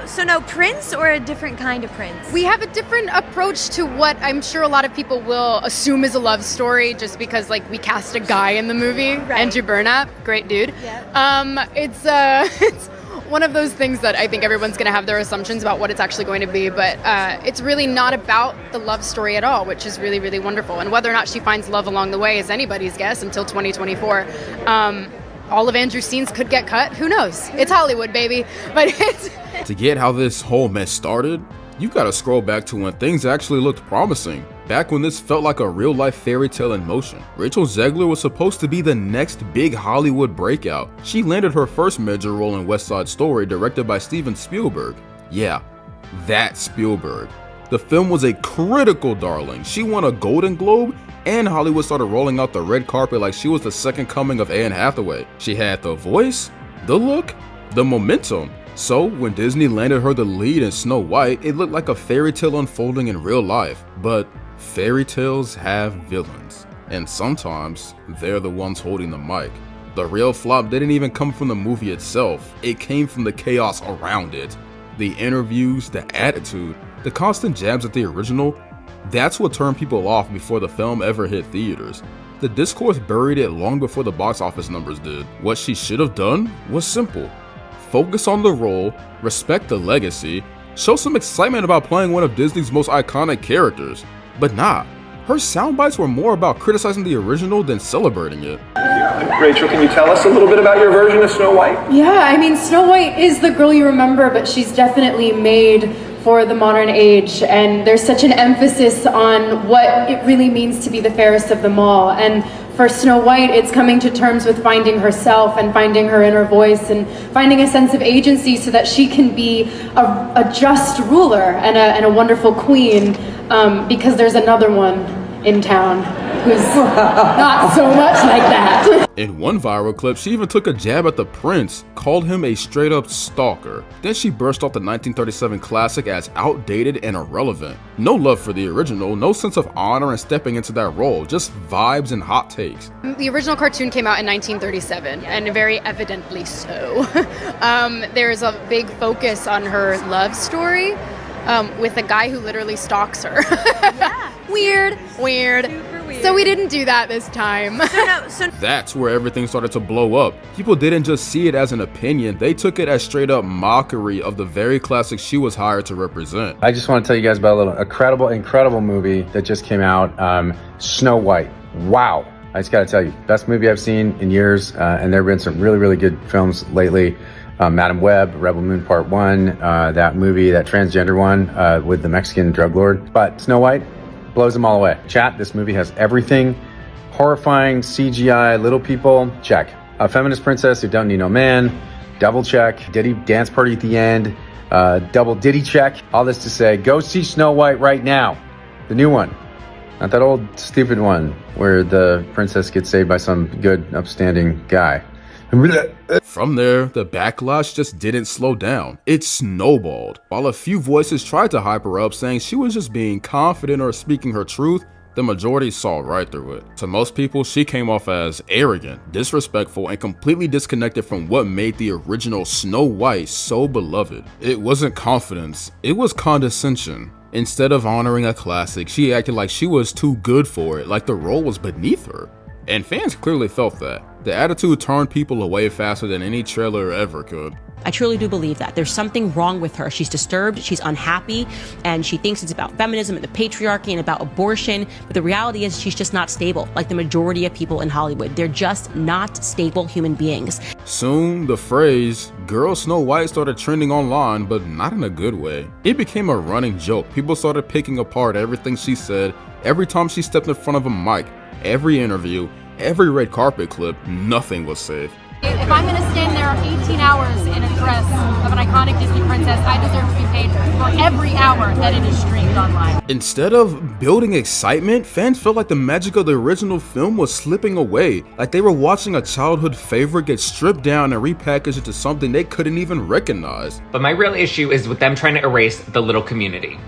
So no prince, or a different kind of prince? We have a different approach to what I'm sure a lot of people will assume is a love story, just because like we cast a guy in the movie. Right. Andrew Burnap, great dude. Yep. It's one of those things that I think everyone's going to have their assumptions about what it's actually going to be, but it's really not about the love story at all, which is really, really wonderful. And whether or not she finds love along the way is anybody's guess until 2024. All of Andrew's scenes could get cut. Who knows? It's Hollywood, baby. But it's... To get how this whole mess started, you gotta scroll back to when things actually looked promising. Back when this felt like a real-life fairy tale in motion. Rachel Zegler was supposed to be the next big Hollywood breakout. She landed her first major role in West Side Story, directed by Steven Spielberg. Yeah, that Spielberg. The film was a critical darling. She won a Golden Globe, and Hollywood started rolling out the red carpet like she was the second coming of Anne Hathaway. She had the voice, the look, the momentum. So when Disney landed her the lead in Snow White, it looked like a fairy tale unfolding in real life. But fairy tales have villains, and sometimes they're the ones holding the mic. The real flop didn't even come from the movie itself, it came from the chaos around it. The interviews, the attitude, the constant jabs at the original, that's what turned people off before the film ever hit theaters. The discourse buried it long before the box office numbers did. What she should have done was simple. Focus on the role, respect the legacy, show some excitement about playing one of Disney's most iconic characters. But nah, her sound bites were more about criticizing the original than celebrating it. Rachel, can you tell us a little bit about your version of Snow White? Yeah, I mean, Snow White is the girl you remember, but she's definitely made for the modern age, and there's such an emphasis on what it really means to be the fairest of them all. And for Snow White, it's coming to terms with finding herself and finding her inner voice and finding a sense of agency so that she can be a just ruler and a wonderful queen, because there's another one in town who's not so much like that. In one viral clip, she even took a jab at the prince, called him a straight up stalker. Then she burst off the 1937 classic as outdated and irrelevant. No love for the original, no sense of honor and stepping into that role, just vibes and hot takes. The original cartoon came out in 1937, and very evidently so. There's a big focus on her love story with a guy who literally stalks her. Yeah. Weird. So we didn't do that this time. That's where everything started to blow up. People didn't just see it as an opinion, they took it as straight up mockery of the very classic she was hired to represent. I just want to tell you guys about a little incredible movie that just came out, Snow White. Wow. I just gotta tell you, best movie I've seen in years, and there have been some really good films lately. Madam Web, Rebel Moon Part 1, that movie, that transgender one with the Mexican drug lord. But Snow White blows them all away. Chat, this movie has everything. Horrifying, CGI, little people, check. A feminist princess who don't need no man, double check. Diddy dance party at the end, double Diddy check. All this to say, go see Snow White right now. The new one. Not that old stupid one where the princess gets saved by some good, upstanding guy. From there, the backlash just didn't slow down. It snowballed. While a few voices tried to hype her up, saying she was just being confident or speaking her truth, the majority saw right through it. To most people, she came off as arrogant, disrespectful, and completely disconnected from what made the original Snow White so beloved. It wasn't confidence, it was condescension. Instead of honoring a classic, she acted like she was too good for it, like the role was beneath her. And fans clearly felt that. The attitude turned people away faster than any trailer ever could. I truly do believe that. There's something wrong with her. She's disturbed, she's unhappy, and she thinks it's about feminism and the patriarchy and about abortion. But the reality is she's just not stable, like the majority of people in Hollywood. They're just not stable human beings. Soon, the phrase, "Girl Snow White," started trending online, but not in a good way. It became a running joke. People started picking apart everything she said, every time she stepped in front of a mic, every interview, every red carpet clip, nothing was safe. If I'm going to stand there 18 hours in a dress of an iconic Disney princess, I deserve to be paid for every hour that it is streamed online. Instead of building excitement, fans felt like the magic of the original film was slipping away, like they were watching a childhood favorite get stripped down and repackaged into something they couldn't even recognize. But my real issue is with them trying to erase the little community.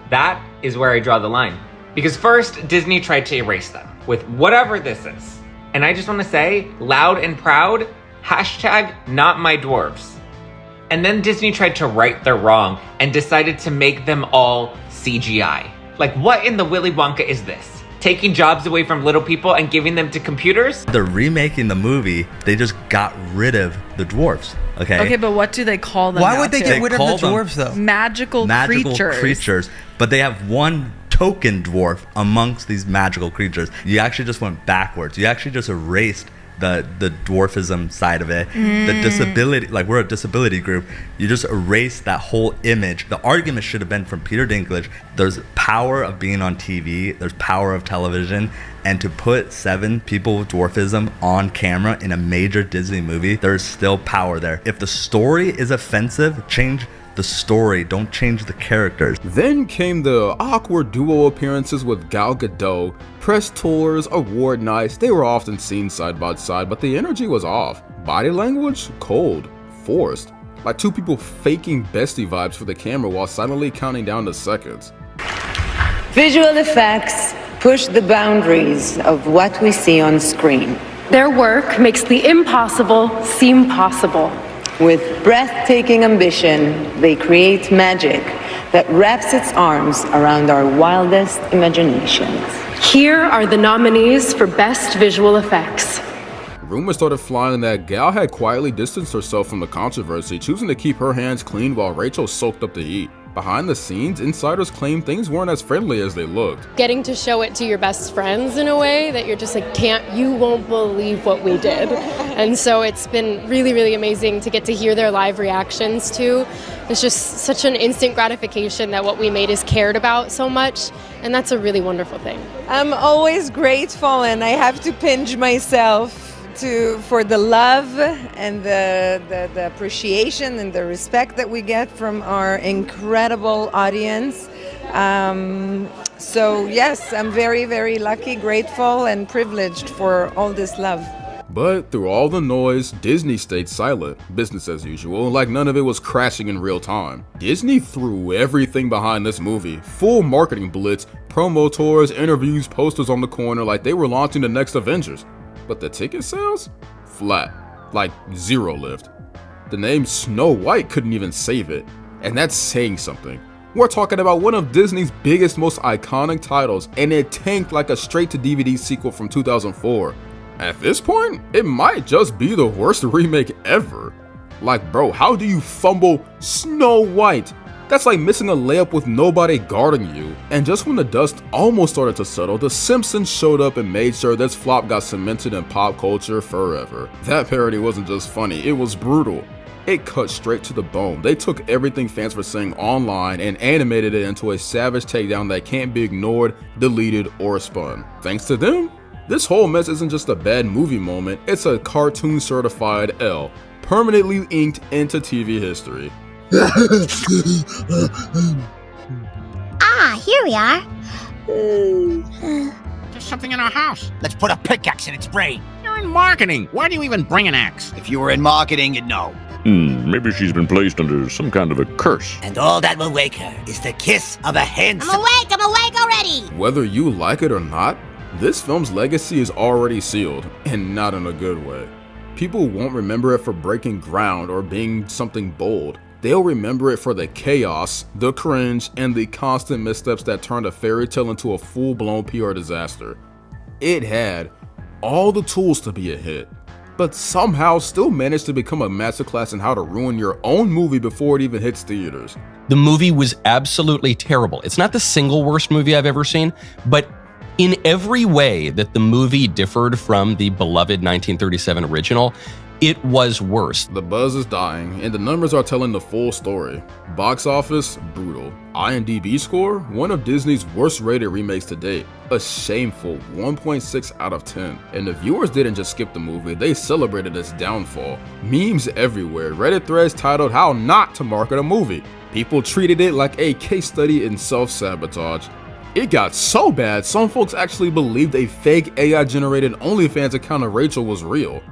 That is where I draw the line. Because first, Disney tried to erase them with whatever this is. And I just want to say, loud and proud, #NotMyDwarves. And then Disney tried to right their wrong and decided to make them all CGI. Like, what in the Willy Wonka is this? Taking jobs away from little people and giving them to computers? They're remaking the movie, they just got rid of the dwarves, okay? Okay, but what do they call them? Why would they get rid of the dwarves, though? Magical creatures. But they have one token dwarf amongst these magical creatures. You actually just went backwards. You actually just erased the dwarfism side of it, the disability, like we're a disability group. You just erase that whole image. The argument should have been from Peter Dinklage. There's power of being on TV, there's power of television, and to put 7 people with dwarfism on camera in a major Disney movie, there's still power there. If the story is offensive, change the story, don't change the characters. Then came the awkward duo appearances with Gal Gadot. Press tours, award nights, they were often seen side by side, but the energy was off. Body language? Cold. Forced. Like two people faking bestie vibes for the camera while silently counting down the seconds. Visual effects push the boundaries of what we see on screen. Their work makes the impossible seem possible. With breathtaking ambition, they create magic that wraps its arms around our wildest imaginations. Here are the nominees for Best Visual Effects. Rumors started flying that Gal had quietly distanced herself from the controversy, choosing to keep her hands clean while Rachel soaked up the heat. Behind the scenes, insiders claim things weren't as friendly as they looked. Getting to show it to your best friends in a way that you're just like, you won't believe what we did. And so it's been really amazing to get to hear their live reactions too. It's just such an instant gratification that what we made is cared about so much. And that's a really wonderful thing. I'm always grateful, and I have to pinch myself for the love and the appreciation and the respect that we get from our incredible audience. So yes, I'm very lucky, grateful, and privileged for all this love. But through all the noise, Disney stayed silent, business as usual, like none of it was crashing in real time. Disney threw everything behind this movie, full marketing blitz, promo tours, interviews, posters on the corner like they were launching the next Avengers. But the ticket sales? Flat. Like zero lift. The name Snow White couldn't even save it. And that's saying something. We're talking about one of Disney's biggest, most iconic titles, and it tanked like a straight-to-DVD sequel from 2004. At this point, it might just be the worst remake ever. Like, bro, how do you fumble Snow White? That's like missing a layup with nobody guarding you. And just when the dust almost started to settle, the Simpsons showed up and made sure this flop got cemented in pop culture forever. That parody wasn't just funny, it was brutal. It cut straight to the bone. They took everything fans were saying online and animated it into a savage takedown that can't be ignored, deleted, or spun. Thanks to them, this whole mess isn't just a bad movie moment, it's a cartoon certified L, permanently inked into TV history. Ah, here we are. There's something in our house. Let's put a pickaxe in its brain. You're in marketing. Why do you even bring an axe? If you were in marketing, you'd know. Maybe she's been placed under some kind of a curse. And all that will wake her is the kiss of a handsome... I'm awake already! Whether you like it or not, this film's legacy is already sealed, and not in a good way. People won't remember it for breaking ground or being something bold. They'll remember it for the chaos, the cringe, and the constant missteps that turned a fairy tale into a full-blown PR disaster. It had all the tools to be a hit, but somehow still managed to become a masterclass in how to ruin your own movie before it even hits theaters. The movie was absolutely terrible. It's not the single worst movie I've ever seen, but in every way that the movie differed from the beloved 1937 original, it was worse. The buzz is dying, and the numbers are telling the full story. Box office, brutal. IMDb score, one of Disney's worst rated remakes to date. A shameful 1.6 out of 10. And the viewers didn't just skip the movie, they celebrated its downfall. Memes everywhere, Reddit threads titled "How Not to Market a Movie." People treated it like a case study in self-sabotage. It got so bad, some folks actually believed a fake AI-generated OnlyFans account of Rachel was real.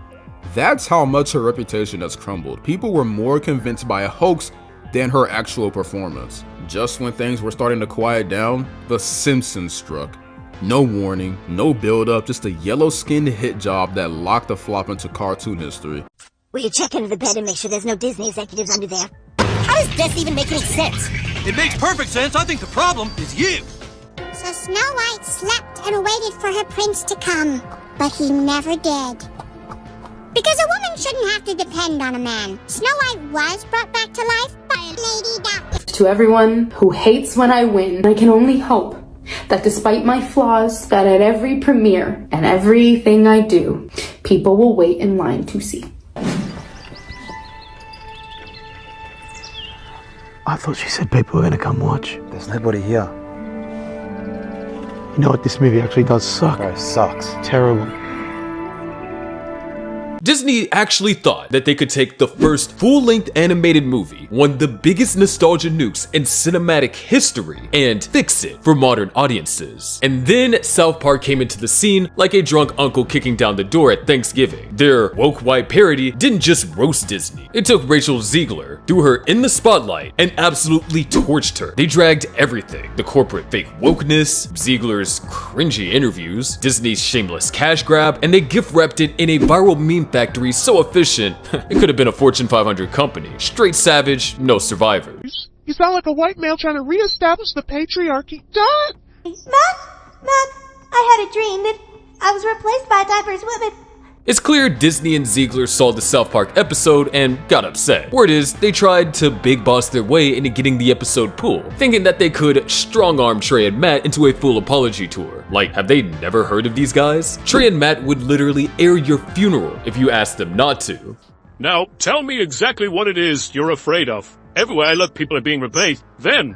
That's how much her reputation has crumbled. People were more convinced by a hoax than her actual performance. Just when things were starting to quiet down, The Simpsons struck. No warning, no build-up, just a yellow-skinned hit job that locked the flop into cartoon history. Will you check under the bed and make sure there's no Disney executives under there? How does this even make any sense? It makes perfect sense. I think the problem is you. So Snow White slept and waited for her prince to come, but he never did. Because a woman shouldn't have to depend on a man. Snow White was brought back to life by a lady doctor. To everyone who hates when I win, I can only hope that despite my flaws, that at every premiere and everything I do, people will wait in line to see. I thought she said people were going to come watch. There's nobody here. You know what? This movie actually does suck. Bro, it sucks. Terrible. Disney actually thought that they could take the first full-length animated movie, one of the biggest nostalgia nukes in cinematic history, and fix it for modern audiences. And then South Park came into the scene like a drunk uncle kicking down the door at Thanksgiving. Their woke white parody didn't just roast Disney. It took Rachel Zegler, threw her in the spotlight, and absolutely torched her. They dragged everything: the corporate fake wokeness, Zegler's cringy interviews, Disney's shameless cash grab, and they gift-wrapped it in a viral meme factory so efficient, it could have been a Fortune 500 company. Straight savage, no survivors. You sound like a white male trying to reestablish the patriarchy. Dad! Matt, I had a dream that I was replaced by diverse women. It's clear Disney and Zegler saw the South Park episode and got upset. Word is, they tried to big boss their way into getting the episode pulled, thinking that they could strong-arm Trey and Matt into a full apology tour. Like, have they never heard of these guys? Trey and Matt would literally air your funeral if you asked them not to. Now, tell me exactly what it is you're afraid of. Everywhere I look, people are being replaced. Then,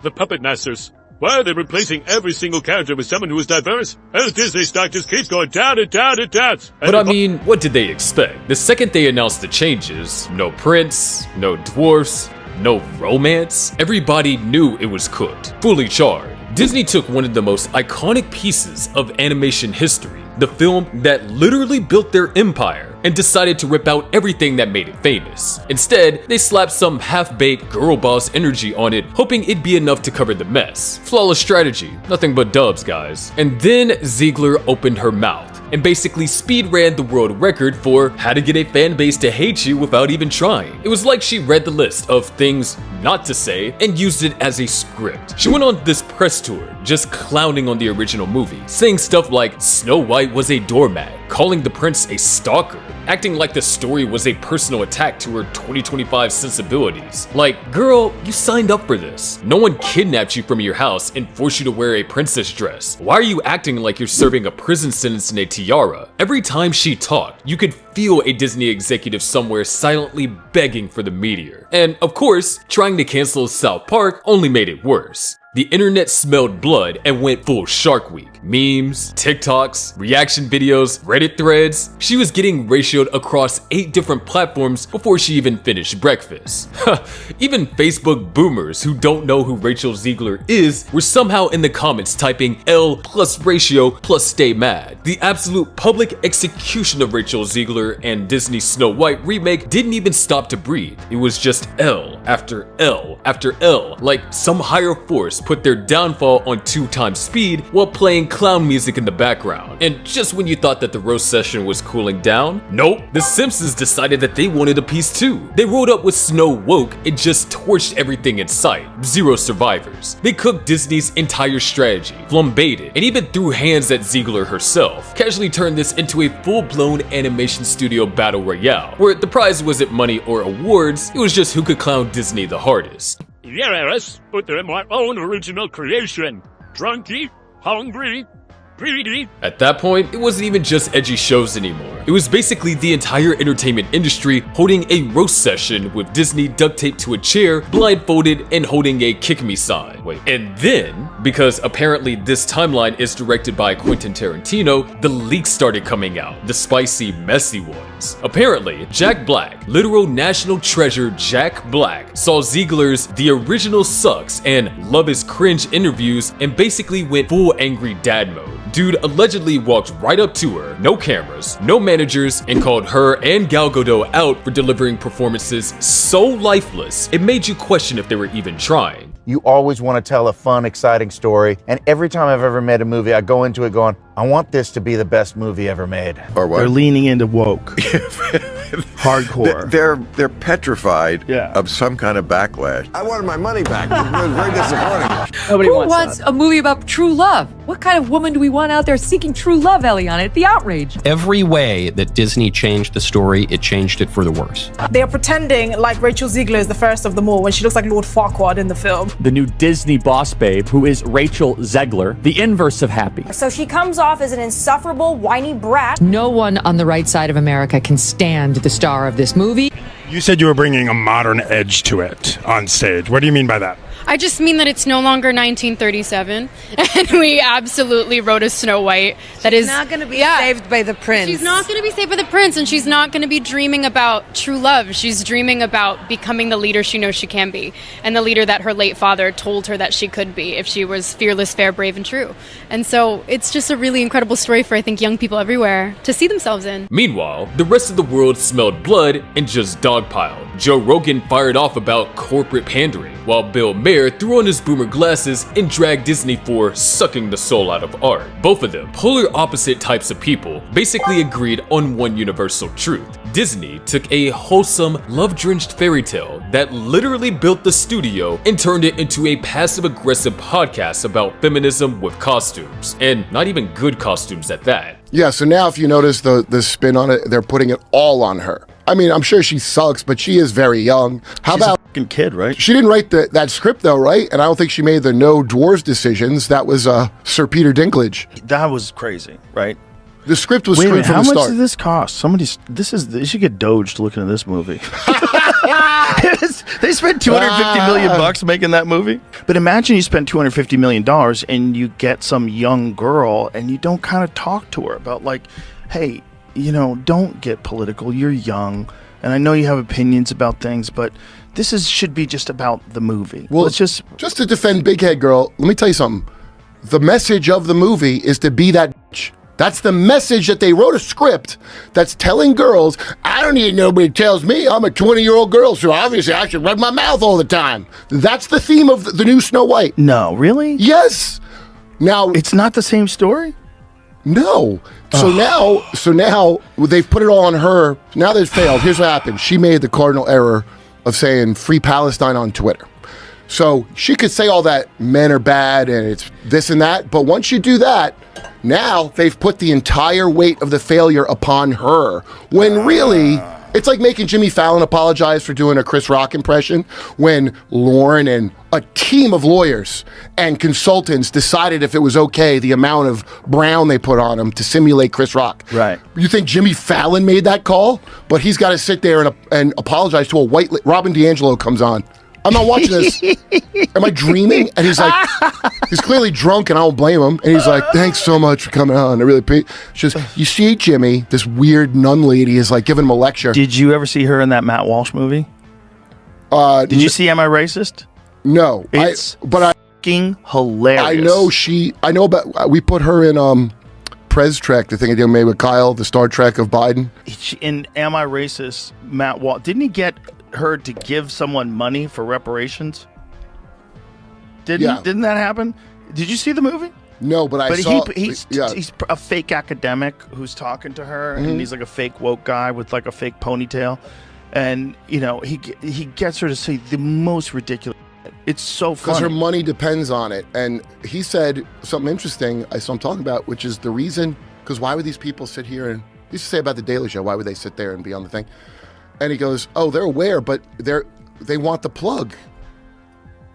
the puppet masters. Why are they replacing every single character with someone who is diverse? And Disney stock just keeps going down and down and down. But I mean, what did they expect? The second they announced the changes, no prince, no dwarfs, no romance, everybody knew it was cooked, fully charred. Disney took one of the most iconic pieces of animation history, the film that literally built their empire, and decided to rip out everything that made it famous. Instead, they slapped some half-baked girl boss energy on it, hoping it'd be enough to cover the mess. Flawless strategy, nothing but dubs, guys. And then Zegler opened her mouth. and basically speed ran the world record for how to get a fan base to hate you without even trying. It was like she read the list of things not to say and used it as a script. She went on this press tour just clowning on the original movie, saying stuff like Snow White was a doormat, calling the prince a stalker, acting like the story was a personal attack to her 2025 sensibilities. Like, girl, you signed up for this. No one kidnapped you from your house and forced you to wear a princess dress. Why are you acting like you're serving a prison sentence in a tiara? Every time she talked, you could feel a Disney executive somewhere silently begging for the meteor. And of course, trying to cancel South Park only made it worse. The internet smelled blood and went full Shark Week. Memes, TikToks, reaction videos, Reddit threads. She was getting ratioed across 8 different platforms before she even finished breakfast. Even Facebook boomers who don't know who Rachel Zegler is were somehow in the comments typing L plus ratio plus stay mad. The absolute public execution of Rachel Zegler and Disney's Snow White remake didn't even stop to breathe. It was just L after L after L, like some higher force put their downfall on 2 times speed while playing clown music in the background. And just when you thought that the roast session was cooling down, nope, the Simpsons decided that they wanted a piece too. They rolled up with Snow Woke and just torched everything in sight. 0 survivors. They cooked Disney's entire strategy, flambéed it, and even threw hands at Zegler herself. Casually turned this into a full-blown animation studio battle royale, where the prize wasn't money or awards, it was just who could clown Disney the hardest. Yes, but they're my own original creation. Drunky, hungry, greedy. At that point, it wasn't even just edgy shows anymore. It was basically the entire entertainment industry holding a roast session with Disney duct taped to a chair, blindfolded, and holding a kick me sign. Wait, and then, because apparently this timeline is directed by Quentin Tarantino, the leaks started coming out, the spicy, messy ones. Apparently, Jack Black, literal national treasure Jack Black, saw Zegler's The Original Sucks and Love is Cringe interviews and basically went full angry dad mode. Dude allegedly walked right up to her, no cameras, no managers, and called her and Gal Gadot out for delivering performances so lifeless, it made you question if they were even trying. You always want to tell a fun, exciting story, and every time I've ever made a movie, I go into it going, I want this to be the best movie ever made. Or what? They're leaning into woke. Hardcore. They're petrified of some kind of backlash. I wanted my money back. It was very disappointing. Who wants a movie about true love? What kind of woman do we want out there seeking true love, Eliana? It's the outrage. Every way that Disney changed the story, it changed it for the worse. They are pretending like Rachel Zegler is the first of them all when she looks like Lord Farquaad in the film. The new Disney boss babe, who is Rachel Zegler, the inverse of happy. So she comes off as an insufferable, whiny brat. No one on the right side of America can stand the star of this movie. You said you were bringing a modern edge to it on stage. What do you mean by that? I just mean that it's no longer 1937, and we absolutely wrote a Snow White that is not going to be saved by the prince. She's not going to be saved by the prince, and she's not going to be dreaming about true love. She's dreaming about becoming the leader she knows she can be, and the leader that her late father told her that she could be if she was fearless, fair, brave, and true. And so it's just a really incredible story for, I think, young people everywhere to see themselves in. Meanwhile, the rest of the world smelled blood and just dogpiled. Joe Rogan fired off about corporate pandering, while Bill Maher threw on his boomer glasses and dragged Disney for sucking the soul out of art. Both of them, polar opposite types of people, basically agreed on one universal truth. Disney took a wholesome, love-drenched fairy tale that literally built the studio and turned it into a passive-aggressive podcast about feminism with costumes, and not even good costumes at that. Yeah, so now if you notice the spin on it, they're putting it all on her. I mean, I'm sure she sucks, but she is very young. She's about a fucking kid, right? She didn't write that script though, right? And I don't think she made the no dwarves decisions. That was Sir Peter Dinklage. That was crazy, right? The script was Wait a screwed minute, from how the much start. did this cost? They should get Doged looking at this movie. They spent $250 million making that movie. But imagine you spend $250 million and you get some young girl and you don't kind of talk to her about like, hey, you know, don't get political. You're young, and I know you have opinions about things, but this should be just about the movie. Well, let's just to defend Big Head Girl, let me tell you something. The message of the movie is to be that bitch. That's the message that they wrote a script that's telling girls, I don't need nobody tells me I'm a 20-year-old girl, so obviously I should run my mouth all the time. That's the theme of the new Snow White. No, really? Yes. Now it's not the same story. No. So now they've put it all on her. Now they've failed. Here's what happened. She made the cardinal error of saying free Palestine on Twitter. So she could say all that men are bad and it's this and that, but once you do that, now they've put the entire weight of the failure upon her. When really, it's like making Jimmy Fallon apologize for doing a Chris Rock impression when Lauren and a team of lawyers and consultants decided if it was okay, the amount of brown they put on him to simulate Chris Rock. Right. You think Jimmy Fallon made that call? But he's got to sit there and apologize to a white... Robin DiAngelo comes on. I'm not watching this. Am I dreaming? And he's like, he's clearly drunk and I don't blame him. And he's like, thanks so much for coming on. I really appreciate it. She goes, you see, Jimmy, this weird nun lady is like giving him a lecture. Did you ever see her in that Matt Walsh movie? Did you see Am I Racist? No. It's fucking hilarious. I know about, we put her in Prez Trek, the thing I did made with Kyle, the Star Trek of Biden. In Am I Racist, Matt Walsh, didn't he get her to give someone money for reparations? Didn't that happen? Did you see the movie? No, but I saw. He's a fake academic who's talking to her, and he's like a fake woke guy with like a fake ponytail, and you know he gets her to say the most ridiculous. It's so funny because her money depends on it, and he said something interesting. I'm talking about, which is the reason. Because why would these people sit here and he used to say about the Daily Show? Why would they sit there and be on the thing? And he goes, "Oh, they're aware, but they want the plug. Do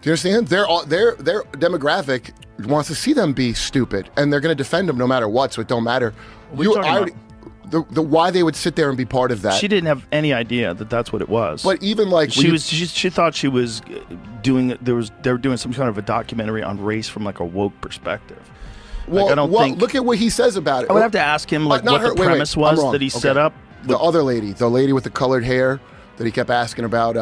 you understand? Their demographic wants to see them be stupid, and they're going to defend them no matter what. So it don't matter. Why they would sit there and be part of that? She didn't have any idea that that's what it was. But even like she thought she was doing. They were doing some kind of a documentary on race from like a woke perspective. Well, look at what he says about it. I would have to ask him what the premise was that he set up. The other lady, the lady with the colored hair that he kept asking about,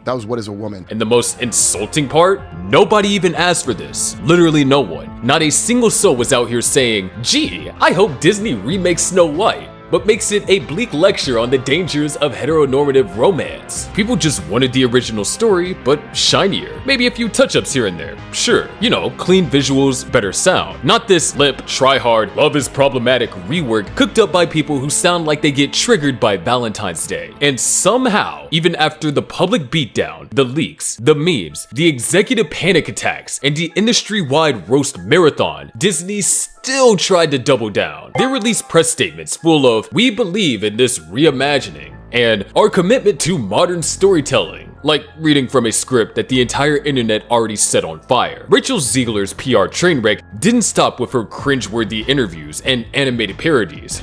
that was What Is a Woman? And the most insulting part? Nobody even asked for this. Literally no one. Not a single soul was out here saying, gee, I hope Disney remakes Snow White, but makes it a bleak lecture on the dangers of heteronormative romance. People just wanted the original story, but shinier. Maybe a few touch-ups here and there. Sure, you know, clean visuals, better sound. Not this lip, try hard, love is problematic rework cooked up by people who sound like they get triggered by Valentine's Day. And somehow, even after the public beatdown, the leaks, the memes, the executive panic attacks, and the industry-wide roast marathon, Disney still tried to double down. They released press statements full of, we believe in this reimagining, and our commitment to modern storytelling. Like reading from a script that the entire internet already set on fire. Rachel Zegler's PR train wreck didn't stop with her cringeworthy interviews and animated parodies.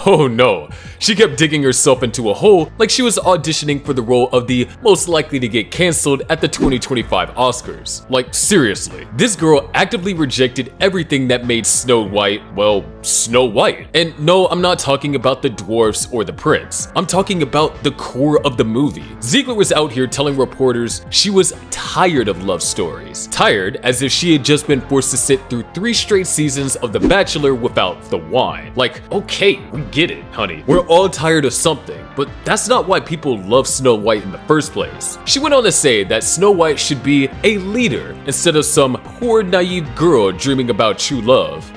Oh no, she kept digging herself into a hole like she was auditioning for the role of the most likely to get cancelled at the 2025 Oscars. Like seriously, this girl actively rejected everything that made Snow White, well, Snow White. And no, I'm not talking about the dwarfs or the prince. I'm talking about the core of the movie. Zegler was out here telling reporters she was tired of love stories. Tired as if she had just been forced to sit through 3 straight seasons of The Bachelor without the wine. Like, okay, we get it, honey. We're all tired of something, but that's not why people love Snow White in the first place. She went on to say that Snow White should be a leader instead of some poor naive girl dreaming about true love.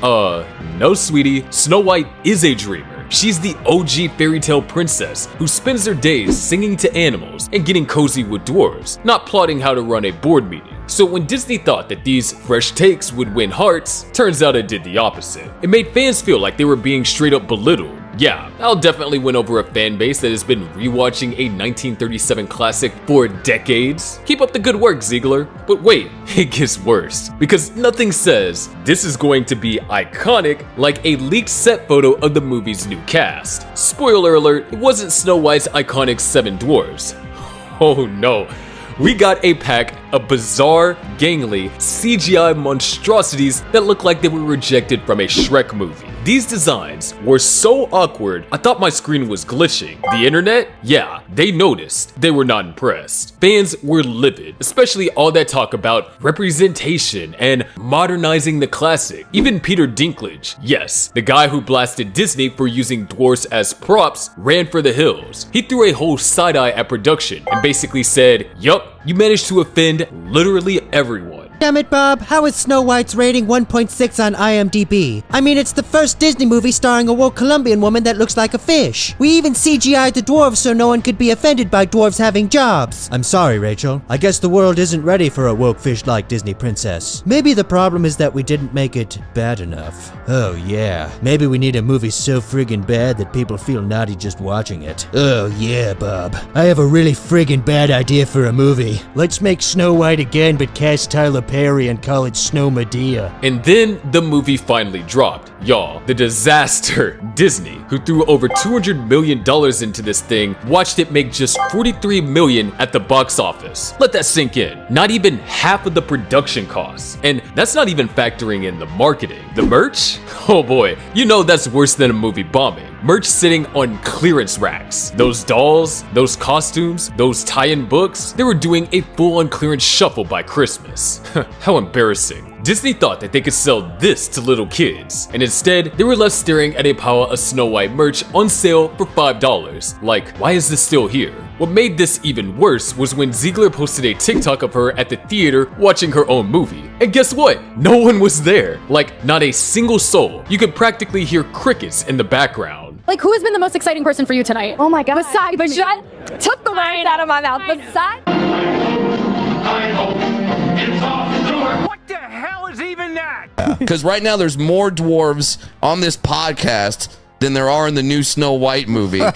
No sweetie, Snow White is a dreamer. She's the OG fairy tale princess who spends her days singing to animals and getting cozy with dwarves, not plotting how to run a board meeting. So when Disney thought that these fresh takes would win hearts, turns out it did the opposite. It made fans feel like they were being straight up belittled. Yeah, I'll definitely win over a fan base that has been rewatching a 1937 classic for decades. Keep up the good work, Zegler. But wait, it gets worse. Because nothing says this is going to be iconic like a leaked set photo of the movie's new cast. Spoiler alert, it wasn't Snow White's iconic 7 dwarves. Oh no. We got a pack of bizarre, gangly, CGI monstrosities that look like they were rejected from a Shrek movie. These designs were so awkward, I thought my screen was glitching. The internet? Yeah, they noticed. They were not impressed. Fans were livid, especially all that talk about representation and modernizing the classic. Even Peter Dinklage, yes, the guy who blasted Disney for using dwarfs as props, ran for the hills. He threw a whole side eye at production and basically said, yup, you managed to offend literally everyone. Damn it, Bob, how is Snow White's rating 1.6 on IMDb? I mean, it's the first Disney movie starring a woke Colombian woman that looks like a fish. We even CGI'd the dwarves so no one could be offended by dwarves having jobs. I'm sorry, Rachel. I guess the world isn't ready for a woke fish-like Disney princess. Maybe the problem is that we didn't make it bad enough. Oh yeah, maybe we need a movie so friggin' bad that people feel naughty just watching it. Oh yeah, Bob. I have a really friggin' bad idea for a movie. Let's make Snow White again, but cast Tyler Perry and call it Snow Medea. And then the movie finally dropped. Y'all, the disaster. Disney, who threw over $200 million into this thing, watched it make just $43 million at the box office. Let that sink in. Not even half of the production costs. And that's not even factoring in the marketing. The merch? Oh boy, you know that's worse than a movie bombing. Merch sitting on clearance racks. Those dolls, those costumes, those tie-in books, they were doing a full-on clearance shuffle by Christmas. How embarrassing. Disney thought that they could sell this to little kids, and instead, they were left staring at a pile of Snow White merch on sale for $5. Like, why is this still here? What made this even worse was when Zegler posted a TikTok of her at the theater watching her own movie. And guess what? No one was there. Like, not a single soul. You could practically hear crickets in the background. Like, who has been the most exciting person for you tonight? Oh my god. Besides, but shut took the words out of my mouth. Besides. What the hell is even that? Because right now there's more dwarves on this podcast than there are in the new Snow White movie. And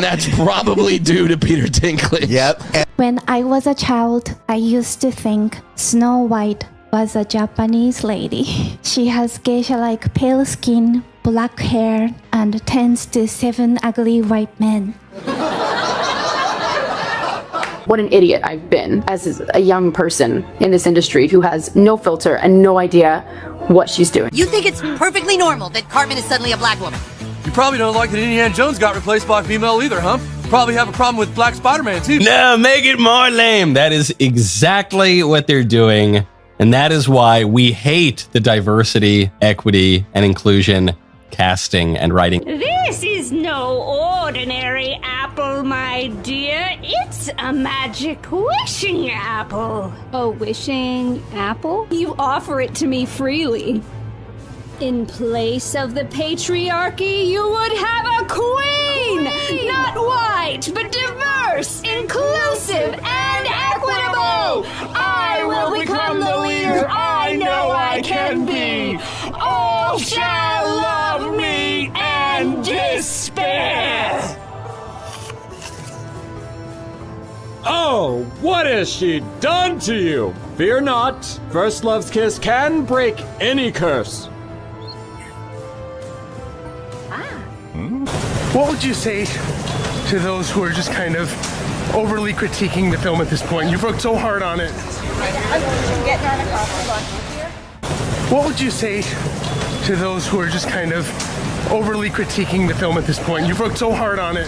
that's probably due to Peter Dinklage. Yep. When I was a child, I used to think Snow White was a Japanese lady. She has geisha-like pale skin, black hair, and tends to 7 ugly white men. What an idiot I've been as a young person in this industry who has no filter and no idea what she's doing. You think it's perfectly normal that Cartman is suddenly a black woman? You probably don't like that Indiana Jones got replaced by a female either, huh? You probably have a problem with Black Spider-Man too. No, make it more lame. That is exactly what they're doing. And that is why we hate the diversity, equity, and inclusion casting and writing. This is no ordinary apple, my dear. It's a magic wishing apple. A wishing apple? You offer it to me freely. In place of the patriarchy, you would have a queen! Not white, but diverse, inclusive, and equitable! I will become the leader I know I can be! All shall love me and despair! Oh, what has she done to you? Fear not, First Love's kiss can break any curse. What would you say to those who are just kind of overly critiquing the film at this point? You've worked so hard on it. What would you say to those who are just kind of overly critiquing the film at this point? You've worked so hard on it.